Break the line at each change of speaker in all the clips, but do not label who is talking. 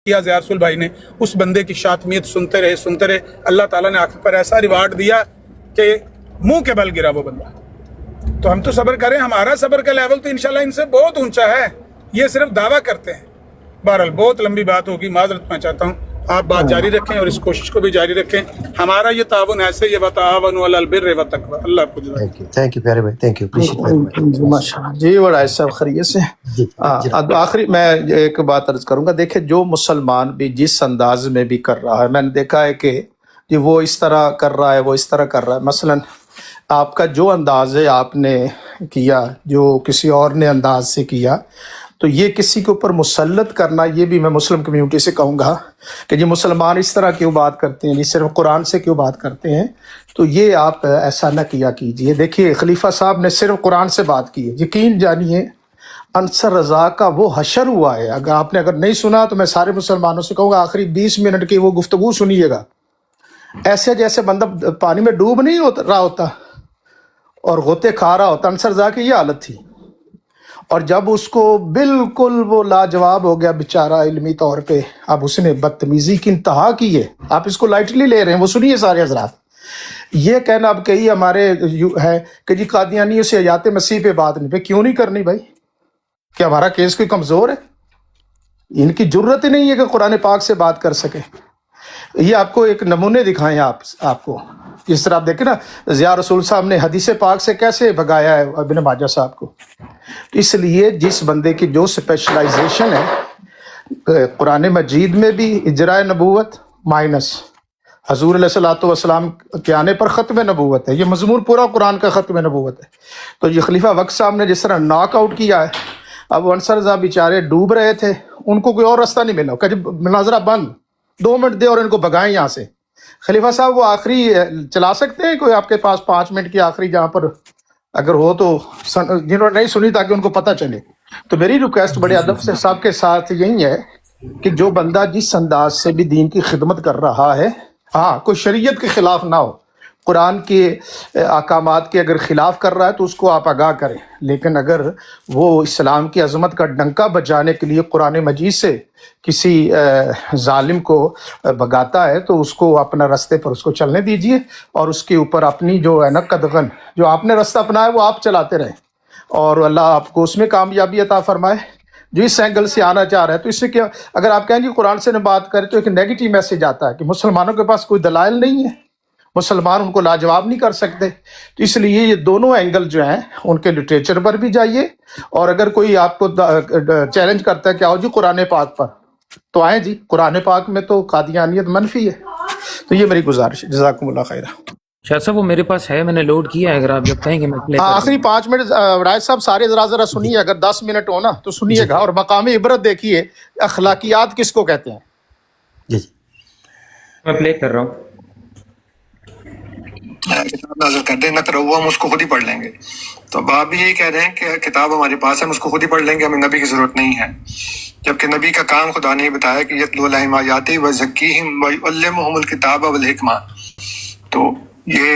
किया ज़िया रसूल भाई ने, उस बंदे की शातमियत सुनते रहे, अल्लाह ताला ने आखिर पर ऐसा रिवार्ड दिया कि मुंह के बल गिरा वो बंदा। तो हम तो सब्र करें, हमारा सब्र का लेवल तो इंशाल्लाह इनसे बहुत ऊंचा है, ये सिर्फ दावा करते हैं। बहरहाल बहुत लंबी बात होगी, माजरत मैं चाहता हूँ, आप बात जारी रखें और इस कोशिश को भी जारी रखें। हमारा ये ताउन ऐसे ये वताअवनु अलल बिर्रि व तक़वा। अल्लाह आपको जज़ाक।
थैंक यू प्यारे भाई, thank you, appreciate very much.
माशाल्लाह जी। और साहब खैरियत से। अब आखिरी मैं एक बात अर्ज करूंगा, देखिए जो मुसलमान भी जिस अंदाज में भी कर रहा है, मैंने देखा है कि वो इस तरह कर रहा है, वो इस तरह कर रहा है। मसलन आपका जो अंदाज है आपने किया, जो किसी और ने अंदाज से किया, तो ये किसी के ऊपर मुसल्लत करना, ये भी मैं मुस्लिम कम्युनिटी से कहूँगा कि जी मुसलमान इस तरह क्यों बात करते हैं, जी सिर्फ कुरान से क्यों बात करते हैं, तो ये आप ऐसा न किया कीजिए। देखिए खलीफा साहब ने सिर्फ कुरान से बात की है, यकीन जानिए अंसर रज़ा का वो हशर हुआ है। अगर नहीं सुना तो मैं सारे मुसलमानों से कहूँगा आखिरी 20 मिनट की वो गुफ्तगू सुनिएगा। ऐसे जैसे बंदा पानी में डूब नहीं रहा होता और गोते खा रहा होता, अंसर रज़ा की ये हालत थी। और जब उसको बिल्कुल वो लाजवाब हो गया बेचारा इल्मी तौर पे, अब उसने बदतमीजी की इंतहा की है। आप इसको लाइटली ले रहे हैं, वो सुनिए सारे हजरात। ये कहना अब कई हमारे है कि जी कादियानियों से हयात मसीह पे बात नहीं, पे क्यों नहीं करनी भाई? क्या हमारा केस कोई कमज़ोर है? इनकी जरूरत ही नहीं है कि कुरान पाक से बात कर सके। ये आपको एक नमूने दिखाएं आपको। जिस तरह आप देखें ना, ज़िया रसूल साहब ने हदीस पाक से कैसे भगाया है इब्न माजा साहब को। तो इसलिए जिस बंदे की जो स्पेशलाइजेशन है, कुरान मजीद में भी इजराए नबूवत माइनस हजूर अलैहिस्सलातु वस्सलाम के आने पर ख़त्म नबूवत है, ये मजमून पूरा कुरान का ख़त्म नबूवत है। तो ये खलीफा वक्त साहब ने जिस तरह नॉकआउट किया है, अब अंसर साहब बेचारे डूब रहे थे, उनको कोई और रास्ता नहीं मिला, कह मुनाजरा बंद, 2 मिनट दे और इनको भगाएं यहाँ से। खलीफा साहब वो आखिरी चला सकते हैं कोई आपके पास 5 मिनट की आखिरी, जहाँ पर अगर हो तो जिन्होंने नहीं सुनी ताकि उनको पता चले। तो मेरी रिक्वेस्ट बड़े अदब से सबके साथ यही है कि जो बंदा जिस अंदाज से भी दीन की खिदमत कर रहा है, हाँ कोई शरीयत के खिलाफ ना हो, कुरान के अहकामात के अगर खिलाफ कर रहा है तो उसको आप आगाह करें, लेकिन अगर वो इस्लाम की अजमत का डंका बजाने के लिए कुरान मजीद से किसी जालिम को भगाता है तो उसको अपना रास्ते पर उसको चलने दीजिए, और उसके ऊपर अपनी जो है ना कदगन, जो आपने रास्ता अपनाया वो आप चलाते रहें, और अल्लाह आपको उसमें कामयाबी अता फरमाए। जो इस एंगल से आना चाह रहा है तो इससे क्या, अगर आप कहेंगे कुरान से न बात करें तो एक नेगेटिव मैसेज आता है कि मुसलमानों के पास कोई दलाइल नहीं है, मुसलमान उनको लाजवाब नहीं कर सकते। तो इसलिए ये दोनों एंगल जो हैं उनके लिटरेचर पर भी जाइए, और अगर कोई आपको चैलेंज करता है कि आओ जी कुरान पाक पर, तो आए जी, कुरान पाक में तो कादियानियत मनफी है। तो ये मेरी गुजारिश है। जज़ाकुमुल्लाह खैरा।
शाह साहब वो मेरे पास है, मैंने लोड किया है, अगर आप जब कहेंगे मैं प्ले कर
आखिरी 5 मिनट राय साहब सारे जरा सुनिए, अगर 10 मिनट हो ना तो सुनिएगा, और मकामी इबरत देखिए, अखलाकियात किसको कहते हैं।
जी जी,
मैं प्ले कर रहा हूँ।
किताब नाज़िल कर दे, न करो वो हम उसको खुद ही पढ़ लेंगे। तो अब आप भी यही कह रहे हैं कि किताब हमारे पास है, हम उसको खुद ही पढ़ लेंगे, हमें नबी की जरूरत नहीं है, जबकि नबी का काम खुदा ने बताया कि यतलू अलैहिम आयाति व ज़क्कीहिम व युअल्लिमुहुमुल किताब वल हिकमा। तो ये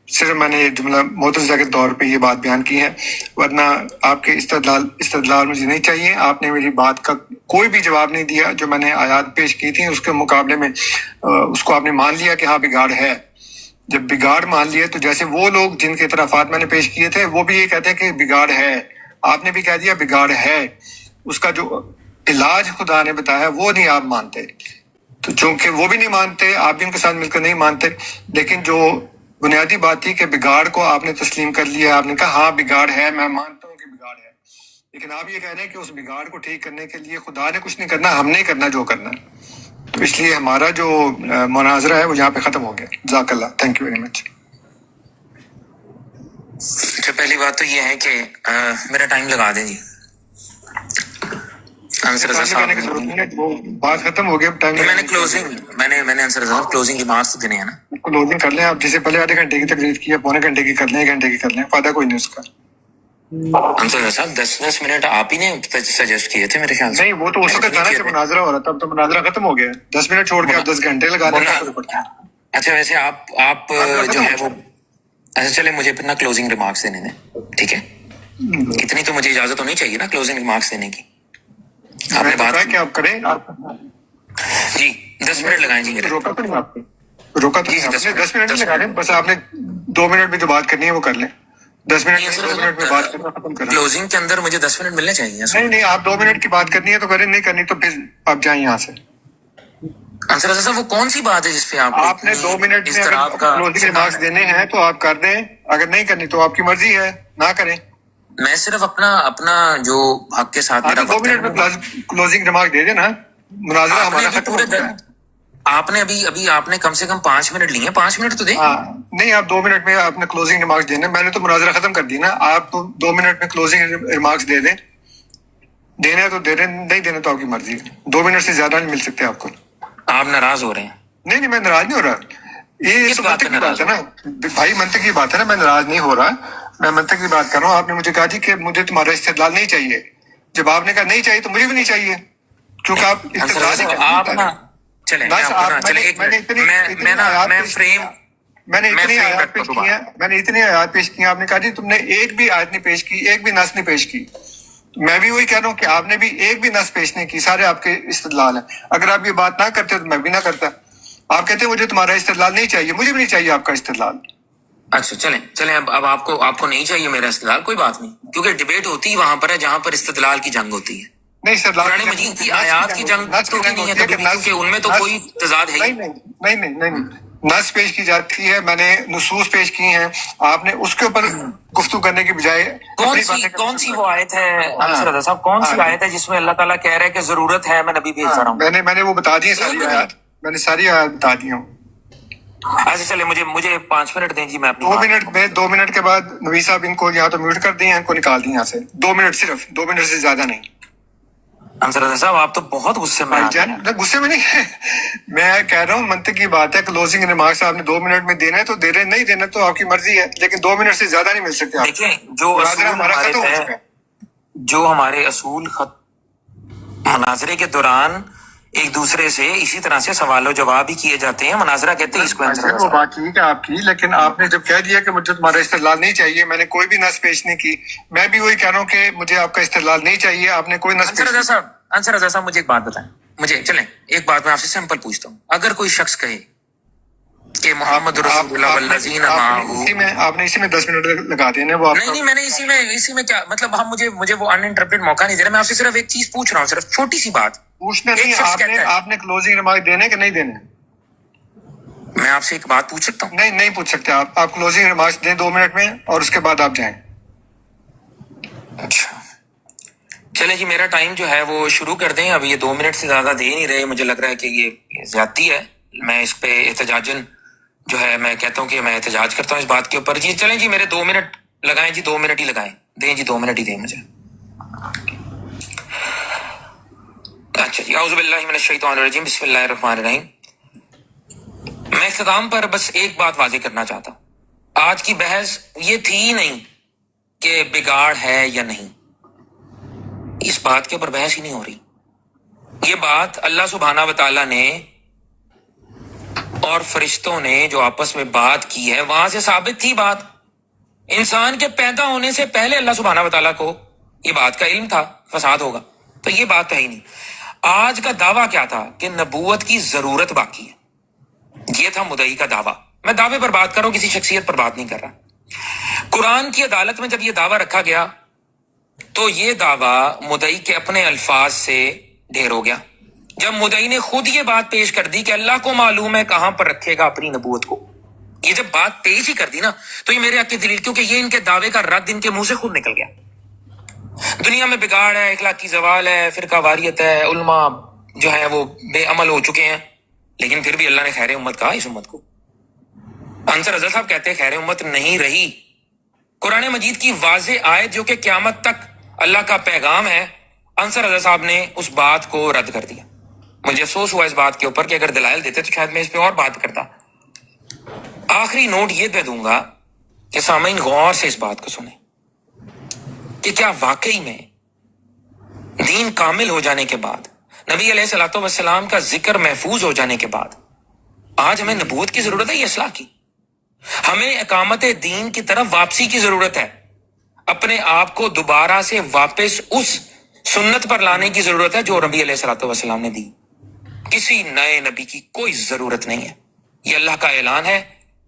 सिर्फ मैंने जुमला मुतज़िला के तौर पे ये बात बयान की है, वरना आपके इस्तदलाल मुझे नहीं चाहिए। आपने मेरी बात का कोई भी जवाब नहीं दिया, जो मैंने आयात पेश की थी उसके मुकाबले में उसको आपने मान लिया कि हाँ बिगाड़ है। जब बिगाड़ मान लिए तो जैसे वो लोग जिनके इतराफात मैंने पेश किए थे वो भी ये कहते हैं कि बिगाड़ है, आपने भी कह दिया बिगाड़ है, उसका जो इलाज खुदा ने बताया वो नहीं आप मानते। तो चूंकि वो भी नहीं मानते, आप भी उनके साथ मिलकर नहीं मानते, लेकिन जो बुनियादी बात थी कि बिगाड़ को आपने तस्लीम कर लिया, आपने कहा हाँ बिगाड़ है, मैं मानता हूँ कि बिगाड़ है, लेकिन आप ये कह रहे हैं कि उस बिगाड़ को ठीक करने के लिए खुदा ने कुछ नहीं करना, हमने ही करना जो करना। तो इसलिए हमारा जो मुनाजरा है वो यहाँ पे खत्म हो गया। जज़ाकल्लाह, थैंक यू वेरी मच।
अच्छा, पहली बात तो ये है कि मेरा टाइम लगा दें जी। आंसर रज़ा साहब
वो बात खत्म हो गया, टाइम
मैंने क्लोजिंग मैंने आंसर रज़ा साहब क्लोजिंग की बात देने हैं ना,
क्लोजिंग कर लें आप, जैसे पहले आधे घंटे की तकरीर की, पौने घंटे की कर लें, 1 घंटे की कर लें, फायदा कोई नहीं उसका।
आंसर रज़ा साहब 10 मिनट आप ही ने सजेस्ट किए थे मेरे ख्याल से।
नहीं, वो तो उस वक्त था ना जब मुनाजरा हो रहा था, अब तो मुनाजरा खत्म हो गया। 10 मिनट छोड़ के आप 10 घंटे लगा लें।
अच्छा, वैसे आप जो है वो, अच्छा चले मुझे फिर ना क्लोजिंग रिमार्क्स देने दें, ठीक है? इतनी तो मुझे इजाजत होनी चाहिए ना क्लोजिंग रिमार्क्स देने की। आपने बात
क्या आप करें,
10 मिनट लगाएं जी मेरे।
रोका तो नहीं आपने, रोका तो
जी,
नहीं
10
आपने, 10 मिनट
10
नहीं लगाने, बस आपने 2 मिनट में जो बात करनी है वो कर लें। 10 मिनट में 2 मिनट में बात करना खत्म करना।
क्लोजिंग के अंदर मुझे 10 मिनट मिलने चाहिए।
नहीं नहीं, आप 2 मिनट की बात करनी है तो करें, नहीं करनी तो फिर आप जाएं यहाँ से।
अंसर रजा साहब, वो कौन सी बात है जिसपे आप
आपने 2 मिनट
इस
में
तरह
अगर
आपका
क्लोजिंग रिमार्क्स देने हैं तो आप कर दें, अगर नहीं करनी तो आपकी मर्जी है, ना करें।
मैं सिर्फ अपना अपना जो हक के साथ मेरा
2
वक्त है,
मिनट में क्लोजिंग रिमार्क दे देना, मुनाजरा
आपने
हमारा
अभी
खत्म हो
पूरे
चुका है।
आपने अभी आपने कम से कम 5 मिनट लिए हैं, 5 मिनट तो दे।
हाँ नहीं, आप 2 मिनट में आपने क्लोजिंग रिमार्क्स देने, मैंने तो मुनाजरा खत्म कर दी ना, आप तो 2 मिनट में क्लोजिंग रिमार्क्स दे दें, देने हैं तो दे दें, नहीं देने तो आपकी मर्जी है। 2 मिनट से ज्यादा नहीं मिल सकते आपको।
आप नाराज हो रहे हैं?
नहीं नहीं, मैं नाराज नहीं हो रहा, ये
किस
तो
बात
मंतक
पे
की बात है ना भाई, मंतक की बात है ना, मैं नाराज नहीं हो रहा, मैं मंतक की बात कर रहा हूँ। आपने मुझे कहा जी कि मुझे तुम्हारा इस्तेदलाल नहीं चाहिए, जब आपने कहा नहीं चाहिए तो मुझे भी नहीं चाहिए, क्योंकि आप इस्तेदलाल ही करते
आप
हैं।
ना चले
बस
चले एक मिनट, मैं फ्रेम
मैंने
मैं
इतनी
फ्रेम
आयत
करता
पेश
हूं
की है, मैंने इतनी आयत पेश की है, आपने कहा जी तुमने एक भी आयत नहीं पेश की, एक भी नस नहीं पेश की। मैं भी वही कह रहा हूँ कि आपने भी एक भी नस पेश नहीं की, सारे आपके इस्तेदलाल हैं। अगर आप ये बात ना करते तो मैं भी ना करता। आप कहते हैं मुझे तुम्हारा इस्तेदलाल नहीं चाहिए, मुझे भी नहीं चाहिए आपका इस्तेदलाल।
अच्छा चलें अब आपको नहीं चाहिए मेरा इस्तेदलाल, कोई बात नहीं, क्योंकि डिबेट होती है वहां पर है जहां पर इस्तेदलाल की जंग होती है।
नहीं इस्तेदलाल
कुरान मजीद की आयात की जंग तो नहीं है कभी भी, क्योंकि उनमें तो कोई तजाद है ही
नहीं नहीं नहीं नहीं, नस पेश की जाती है, मैंने नुसूस पेश की हैं, आपने उसके ऊपर गुफ्तगू करने की बजाय
कौन सी वो आयत है अंसर रजा साहब, कौन सी आयत है जिसमें अल्लाह ताला कह रहा है कि जरूरत है मैं नबी भेज रहा हूँ?
मैंने वो बता दी है सारी आयत, मैंने सारी आयत बता दी हूँ।
अच्छा चले, मुझे 5 मिनट दें जी, मैं अपनी
2 मिनट में 2 मिनट के बाद नबी साहब इनको यहाँ तो म्यूट कर दिए, इनको निकाल दिए यहाँ से। 2 मिनट, सिर्फ 2 मिनट से ज्यादा नहीं।
अंसर रजा साहब आप तो बहुत गुस्से में आ गए हैं।
गुस्से में नहीं है, मैं कह रहा हूँ मंतक की बात है, क्लोजिंग रिमार्क्स आपने 2 मिनट में देना है तो दे रहे, नहीं देना तो आपकी मर्जी है, लेकिन 2 मिनट से ज्यादा नहीं मिल सकते आप।
देखिए जो असूल
हमारा
हमारे
खत्म हो
तय,
चुका है।
जो हमारे असूल मुनाजरे के दौरान एक दूसरे से इसी तरह से सवाल जवाब ही किए जाते हैं, मुनाजरा कहते हैं इसको।
अच्छा, वो बात ठीक है आपकी, लेकिन आपने जब कह दिया कि मुझे तुम्हारा इस्तेदलाल नहीं चाहिए, मैंने कोई भी नस पेश नहीं की। मैं भी वही कह रहा हूँ कि मुझे आपका इस्तेदलाल नहीं चाहिए, आपने कोई नस पेश नहीं की।
अंसर रजा साहब मुझे एक बात बताएं, मुझे चलें एक बात मैं आपसे सिंपल पूछता हूँ, अगर कोई शख्स कहे कि मोहम्मद रसूलुल्लाह वल्लज़ीना माअहू,
आपने इसी में 10 मिनट लगा देने, वो
नहीं मैंने इसी में क्या मतलब, हम मुझे वो अनइंटरप्रेट मौका नहीं दे रहे। मैं आपसे सिर्फ एक चीज पूछ रहा हूँ, सिर्फ छोटी सी बात
पूछना नहीं, आपने क्लोजिंग रिमार्क देने कि नहीं देने?
मैं आपसे एक बात पूछ सकता हूँ?
नहीं पूछ सकते आप क्लोजिंग रिमार्क्स दें 2 मिनट में और उसके बाद आप जाएं।
अच्छा चले जी, मेरा टाइम जो है वो शुरू कर दें। अब ये 2 मिनट से ज्यादा दे नहीं रहे, मुझे लग रहा है कि ये ज्यादती है। मैं इस पे एहतजाजन जो है मैं कहता हूँ कि मैं एहतजाज करता हूँ इस बात के ऊपर। जी चलें जी, मेरे 2 मिनट लगाएं जी, 2 मिनट ही लगाएं, दें जी 2 मिनट ही दें मुझे। अच्छा जी, औज़ु बिल्लाहि मिनश शैतानिर रजीम, बिस्मिल्लाहिर रहमानिर रहीम। मैं इख्तिताम पर बस एक बात वाज़ेह करना चाहता हूँ। आज की बहस ये थी ही नहीं कि बिगाड़ है या नहीं, इस बात के ऊपर बहस ही नहीं हो रही। ये बात अल्लाह सुब्हाना व तआला ने और फरिश्तों ने जो आपस में बात की है, वहां से साबित थी बात। इंसान के पैदा होने से पहले अल्लाह सुब्हाना व तआला को ये बात का इल्म था फसाद होगा, तो ये बात तो है ही नहीं। आज का दावा क्या था कि नबूवत की जरूरत बाकी है, ये था मुदई का दावा। मैं दावे पर बात कर रहा हूं, किसी शख्सियत पर बात नहीं कर रहा। कुरान की अदालत में जब ये दावा रखा गया तो ये दावा मुदई के अपने अल्फाज से ढेर हो गया। जब मुदई ने खुद ये बात पेश कर दी कि अल्लाह को मालूम है कहां पर रखेगा अपनी नबूवत को, ये जब बात पेश ही कर दी ना, तो ये मेरे हक की दलील, क्योंकि ये इनके दावे का रद्द इनके मुंह से खुद निकल गया। दुनिया में बिगाड़ है, इखलाकी जवाल है, फिरका वारियत है, उल्मा जो है वो बेअमल हो चुके हैं, लेकिन फिर भी अल्लाह ने खैर उम्मत कहा इस उम्मत को। अंसर रजा साहब कहते हैं खैर उम्मत नहीं रही। कुरान मजीद की वाज़े आयत जो कि क़यामत तक अल्लाह का पैगाम है, अंसर रजा साहब ने उस बात को रद्द कर दिया। मुझे अफसोस हुआ इस बात के ऊपर कि अगर दलाइल देते तो शायद मैं इस पे और बात करता। आखिरी नोट ये दे दूंगा कि सामीन गौर से इस बात को सुने कि क्या वाकई में दीन कामिल हो जाने के बाद, नबी अलैहिस्सलातु वस्सलाम का जिक्र महफूज हो जाने के बाद, आज हमें नबूवत की जरूरत है या इस्लाह की? हमें इकामत दीन की तरफ वापसी की जरूरत है, अपने आप को दोबारा से वापस उस सुन्नत पर लाने की जरूरत है जो नबी अलैहिस्सलातु वस्सलाम ने दी। किसी नए नबी की कोई जरूरत नहीं है। ये अल्लाह का ऐलान है,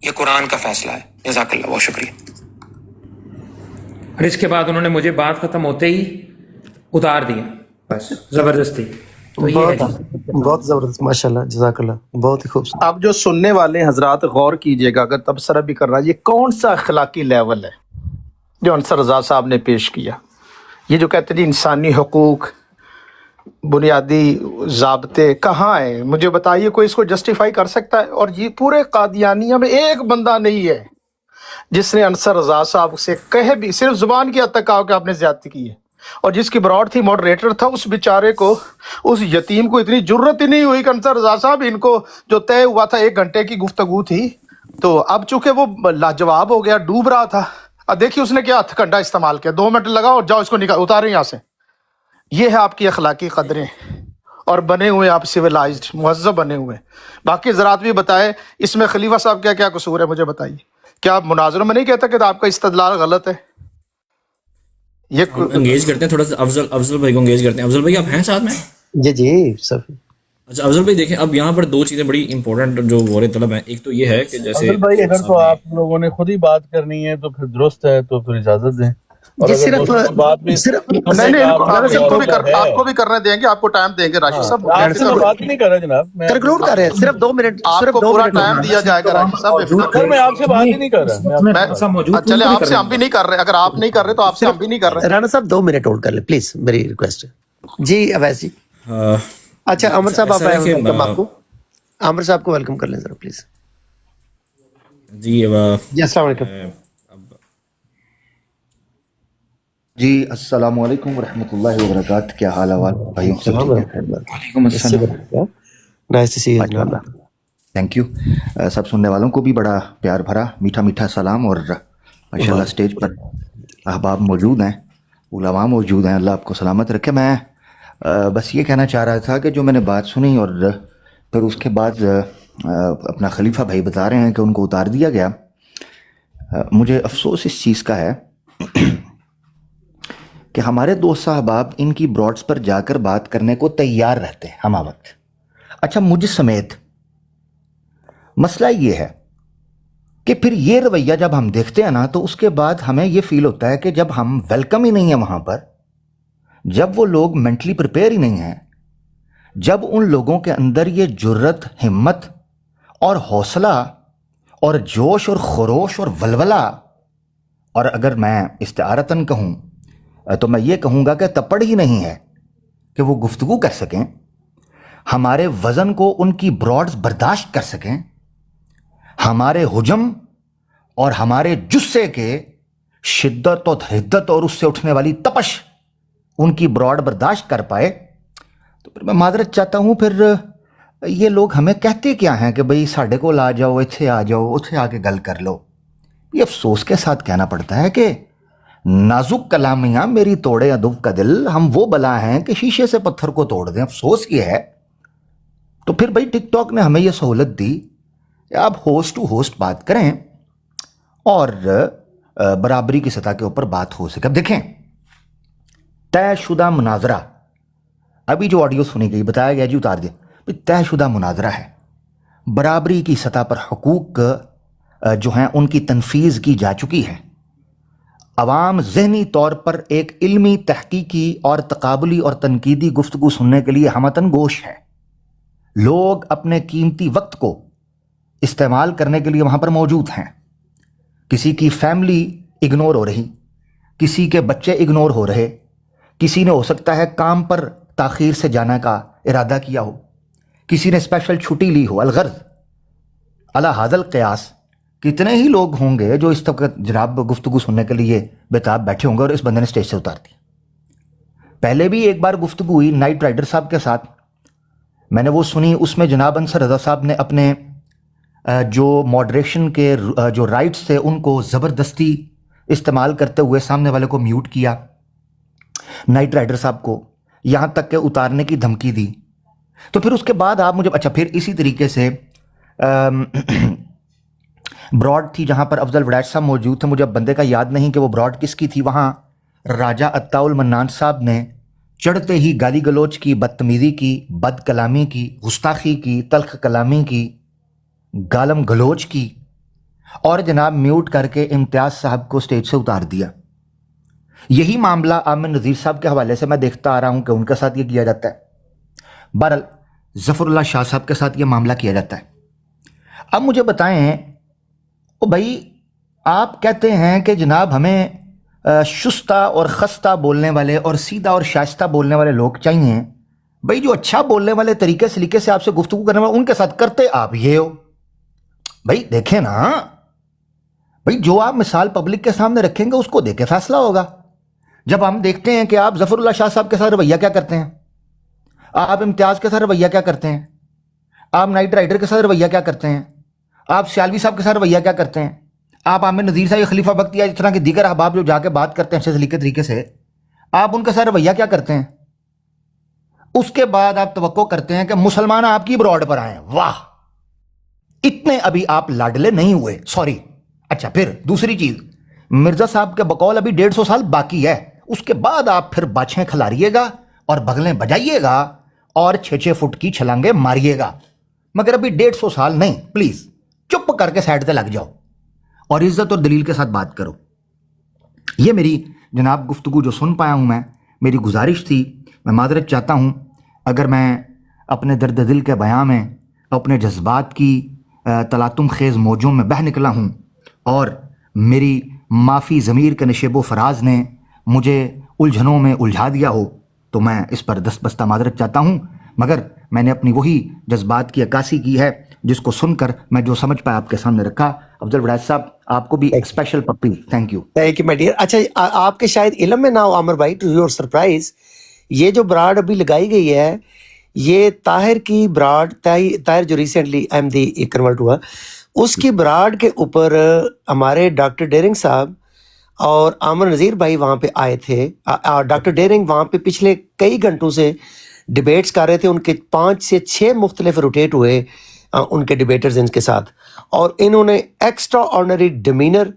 ये कुरान का फैसला है। जज़ाकल्लाह, बहुत शुक्रिया।
और इसके बाद उन्होंने मुझे बात खत्म होते ही उतार दिया, बस जबरदस्ती। तो ये है जी।
बहुत जबरदस्त, माशाल्लाह, जज़ाकल्लाह, बहुत ही खूबसूरत।
अब जो सुनने वाले हजरात गौर कीजिएगा, अगर तबसरा भी कर रहा है, ये कौन सा अखलाकी लेवल है जो अंसर रज़ा साहब ने पेश किया। ये जो कहते हैं जी इंसानी हकूक, बुनियादी ज़ाब्ते कहाँ है, मुझे बताइए कोई इसको जस्टिफाई कर सकता है। और ये पूरे कादियानिया में एक बंदा नहीं है जिसने अंसर रज़ा साहब से कहे भी, सिर्फ जुबान की हद तक कहा कि आपने ज्यादती की है। और जिसकी ब्रॉड थी, मॉडरेटर था, उस बेचारे को, उस यतीम को इतनी जुर्रत ही नहीं हुई कि अंसर रज़ा साहब, इनको जो तय हुआ था 1 घंटे की गुफ्तगू थी, तो अब चूंकि वो लाजवाब हो गया, डूब रहा था, अब देखिए उसने क्या हथकंडा इस्तेमाल किया, 2 मिनट लगाओ और जाओ इसको निकाल उतारे यहाँ से। ये है आपकी अखलाकी कदरें, और बने हुए आप सिविलाइज्ड मुहज़्ज़ब बने हुए। बाकी ज़रात भी बताए, इसमें खलीफा साहब क्या क्या कसूर है, मुझे बताइए। क्या आप मुनाज़रों में नहीं कहता कि आपका इस्तदलाल गलत है? ये
एंगेज करते हैं थोड़ा सा, अफजल भाई को एंगेज करते हैं। अफजल भाई आप हैं साथ में?
जी जी सब।
अच्छा अफजल भाई देखें, अब यहाँ पर 2 चीज़ें बड़ी इंपॉर्टेंट जो वोरे तलब हैं। एक तो ये है कि जैसे
अफजल भाई, अगर तो आप लोगों ने खुद ही बात करनी है तो फिर दुरुस्त है, तो फिर इजाजत दें। और
जी
अगर
सिर्फ
दूसरी बात भी
सिर्फ
नहीं, आपको भी करने देंगे, आपको टाइम देंगे राशिद साहब।
आपसे तो बात ही नहीं कर रहा जनाब, मैं
कंक्लूड कर रहे हैं, सिर्फ 2 मिनट, सिर्फ
आपको
2
पूरा
मिनट
टाइम दिया जाएगा राशिद साहब।
सर, मैं आपसे बात ही नहीं कर रहा।
चले, आपसे हम भी नहीं कर रहे, अगर आप नहीं कर रहे तो आपसे हम भी नहीं कर रहे।
राणा साहब 2 मिनट होल्ड कर ले प्लीज, मेरी रिक्वेस्ट है जी। अवैस जी, अच्छा अमर साहब आप आए, वेलकम आपको। आमिर साहब को वेलकम कर लें जरा प्लीज।
जी
अस्सलाम वालेकुम
जी, अस्सलाम वालेकुम वरहमतुल्लाहि वबरकातुहू। क्या हाल है भाइयों, सब ठीक है?
वालेकुम अस्सलाम।
Nice to see you.
Thank you. सब सुनने वालों को भी बड़ा प्यार भरा मीठा मीठा सलाम। और माशाल्लाह स्टेज पर अहबाब मौजूद हैं, उलमा मौजूद हैं, अल्लाह आपको सलामत रखे। मैं बस ये कहना चाह रहा था कि जो मैंने बात सुनी और फिर उसके बाद अपना खलीफा भाई बता रहे हैं कि उनको उतार दिया गया, मुझे अफसोस इस चीज़ का है कि हमारे दोस्त अहबाब इनकी ब्रॉड्स पर जाकर बात करने को तैयार रहते हैं हम वक्त। अच्छा, मुझ समेत मसला ये है कि फिर ये रवैया जब हम देखते हैं ना, तो उसके बाद हमें ये फील होता है कि जब हम वेलकम ही नहीं है वहाँ पर, जब वो लोग मेंटली प्रिपेयर ही नहीं हैं, जब उन लोगों के अंदर ये जुर्रत, हिम्मत और हौसला और जोश और खरोश और वलवला, और अगर मैं इस्तारतन कहूँ तो मैं ये कहूँगा कि तपड़ ही नहीं है कि वो गुफ्तगू कर सकें, हमारे वज़न को उनकी ब्रॉड्स बर्दाश्त कर सकें, हमारे हुजम और हमारे जुस्से के शिद्दत और हिद्दत और उससे उठने वाली तपश उनकी ब्रॉड बर्दाश्त कर पाए, तो फिर मैं माजरत चाहता हूँ, फिर ये लोग हमें कहते क्या हैं कि भाई साढ़े को आ जाओ, इत्थे आ जाओ, उत्थे आके गल कर लो। ये अफसोस के साथ कहना पड़ता है कि नाजुक कलामियाँ मेरी तोड़े अदब का दिल, हम वो बला हैं कि शीशे से पत्थर को तोड़ दें। अफसोस ये है। तो फिर भाई टिकटॉक ने हमें यह सहूलत दी कि आप होस्ट टू होस्ट बात करें और बराबरी की सतह के ऊपर बात हो सके। अब देखें, तयशुदा मुनाजरा, अभी जो ऑडियो सुनी गई, बताया गया जी उतार दिया, तयशुदा मुनाजरा है, बराबरी की सतह पर हुकूक जो हैं उनकी तनफीज़ की जा चुकी है। अवाम ज़हनी तौर पर एक इल्मी, तहकीकी और तकाबुली और तनकीदी गुफ्तगू सुनने के लिए हमतन गोश है। लोग अपने कीमती वक्त को इस्तेमाल करने के लिए वहाँ पर मौजूद हैं। किसी की फैमिली इग्नोर हो रही, किसी के बच्चे इग्नोर हो रहे, किसी ने हो सकता है काम पर ताख़ीर से जाने का इरादा किया हो, किसी ने स्पेशल छुट्टी ली हो। अलगर्ज़ अला हाज़ल क़यास कितने ही लोग होंगे जो इस तक जनाब गुफ्तगू सुनने के लिए बेताब बैठे होंगे और इस बंदे ने स्टेज से उतार दी। पहले भी एक बार गुफ्तगू हुई नाइट राइडर साहब के साथ, मैंने वो सुनी, उसमें जनाब अंसर रज़ा साहब ने अपने जो मॉडरेशन के जो राइट्स थे उनको ज़बरदस्ती इस्तेमाल करते हुए सामने वाले को म्यूट किया, नाइट राइडर साहब को यहाँ तक के उतारने की धमकी दी। तो फिर उसके बाद आप मुझे, अच्छा फिर इसी तरीके से ब्रॉड थी जहाँ पर अफजल वड़ैच साहब मौजूद थे, मुझे अब बंदे का याद नहीं कि वो ब्रॉड किसकी थी, वहाँ राजा अत्ताउल मन्नान साहब ने चढ़ते ही गाली गलोच की, बदतमीजी की, बद कलामी की, गुस्ताखी की, तल्ख कलामी की, गालम गलोच की, और जनाब म्यूट करके इम्तियाज साहब को स्टेज से उतार दिया। यही मामला आमिर नज़ीर साहब के हवाले से मैं देखता आ रहा हूं कि उनके साथ ये किया जाता है। बहरहाल ज़फ़रुल्लाह शाह साहब के साथ ये मामला किया जाता है। अब मुझे बताएं, ओ भाई आप कहते हैं कि जनाब हमें शुस्ता और खस्ता बोलने वाले और सीधा और शाइस्ता बोलने वाले लोग चाहिए। भाई जो अच्छा बोलने वाले तरीके सलीके से आपसे गुफ्तगू करने वाले, उनके साथ करते आप ये हो। भाई देखें ना, भाई जो आप मिसाल पब्लिक के सामने रखेंगे उसको देख के फैसला होगा। जब हम देखते हैं कि आप ज़फ़रुल्लाह शाह साहब के साथ रवैया क्या करते हैं, आप इम्तियाज़ के साथ रवैया क्या करते हैं, आप नाइट राइडर के साथ रवैया क्या करते हैं, आप सियालवी साहब के साथ रवैया क्या करते हैं, आप आमिर नज़ीर साहब, खलीफा बख्तियार, इस तरह के दीगर अहबाब जो जाके बात करते हैं अच्छे सलीके तरीके से, आप उनके साथ रवैया क्या करते हैं। उसके बाद आप तवक्को करते हैं कि मुसलमान आपकी ब्रॉड पर आए। वाह, इतने अभी आप लाडले नहीं हुए, सॉरी। अच्छा, फिर दूसरी चीज, मिर्जा साहब के बकौल अभी 150 साल बाकी है, उसके बाद आप फिर बाछें खिलारिएगा और बगलें बजाइएगा और 6-6 फुट की छलांगे मारिएगा, मगर अभी 150 साल नहीं। प्लीज चुप करके साइड पे लग जाओ और इज्जत और दलील के साथ बात करो। ये मेरी जनाब गुफ्तगू जो सुन पाया हूं मैं, मेरी गुजारिश थी, मैं मादरत चाहता हूं अगर मैं अपने दर्द दिल के बयां में अपने जज्बात की तलातुम खेज़ मौजों में बह निकला हूं और मेरी माफ़ी ज़मीर के नशेबो फराज ने मुझे उलझनों में उलझा दिया हो, तो मैं इस पर दस्तबस्ता मादरत चाहता हूं। मगर मैंने अपनी वही जज्बात की अक्कासी की है जिसको सुनकर मैं जो समझ पाया आपके सामने रखा। अफजल वड़ैच साहब, आपको भी एक स्पेशल पप्पी, thank you.
Thank you my dear. अच्छा, आपके शायद इल्म में ना हो आमिर भाई, टू योर सरप्राइज, ये जो ब्राड अभी लगाई गई है, ये ताहिर की ब्राड, ताहिर जो रिसेंटली अहमदी कन्वर्ट हुआ, उसकी ब्राड के ऊपर हमारे डॉक्टर डेरिंग साहब और आमिर नज़ीर भाई वहाँ पे आए थे। डॉक्टर डेरिंग वहाँ पे पिछले कई घंटों से डिबेट्स कर रहे थे, उनके 5 से 6 मुख्तलिफ रोटेट हुए उनके डिबेटर्स इनके साथ, और इन्होंने एक्स्ट्रा ऑर्डिनरी डिमीनर,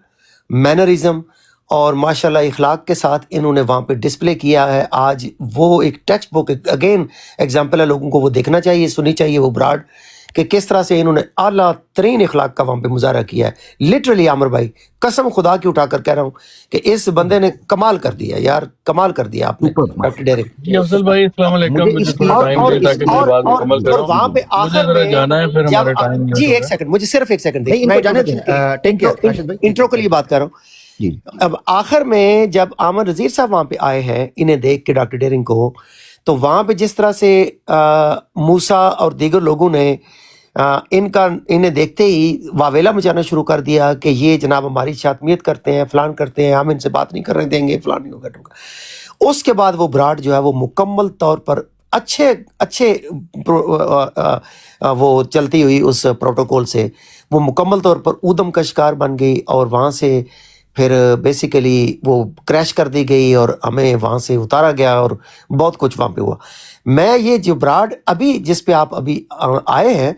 मैनरिज्म और माशाल्लाह इखलाक के साथ इन्होंने वहाँ पे डिस्प्ले किया है। आज वो एक टेक्स्ट बुक अगेन एग्जाम्पल है, लोगों को वो देखना चाहिए, सुननी चाहिए वो ब्राड, कि किस तरह से इन्होंने आला तरीन इखलाक का वहाँ पे मुजाहरा किया है। लिटरली आमिर भाई, कसम खुदा की उठाकर कह रहा हूँ कि इस बंदे ने कमाल कर दिया यार, कमाल कर दिया आपने डॉक्टर डेरिक।
जी अफजल भाई, अस्सलाम वालेकुम। मुझे थोड़ा टाइम दे ताकि मेरी बात मुकम्मल करूं।
वहाँ पे आखिर में
जाना है, फिर हमारा टाइम
जी एक सेकंड, मुझे सिर्फ एक सेकंड इंट्रो के लिए बात कर रहा हूँ। अब आखिर में जब आमिर नज़ीर साहब वहाँ पे आए हैं, इन्हें देख के डॉक्टर डेरिंग को, तो वहाँ पे जिस तरह से मूसा और दीगर लोगों ने इन्हें देखते ही वावेला मचाना शुरू कर दिया कि ये जनाब हमारी शातमियत करते हैं, फलान करते हैं, हम इनसे बात नहीं करने देंगे, फलान नहीं होगा। उसके बाद वो ब्राड जो है वो मुकम्मल तौर पर अच्छे वो चलती हुई उस प्रोटोकॉल से वो मुकम्मल तौर पर ऊधम का शिकार बन गई, और वहाँ से फिर बेसिकली वो क्रैश कर दी गई और हमें वहाँ से उतारा गया और बहुत कुछ वहाँ पे हुआ। मैं ये जो ब्राड अभी जिस पे आप अभी आए हैं,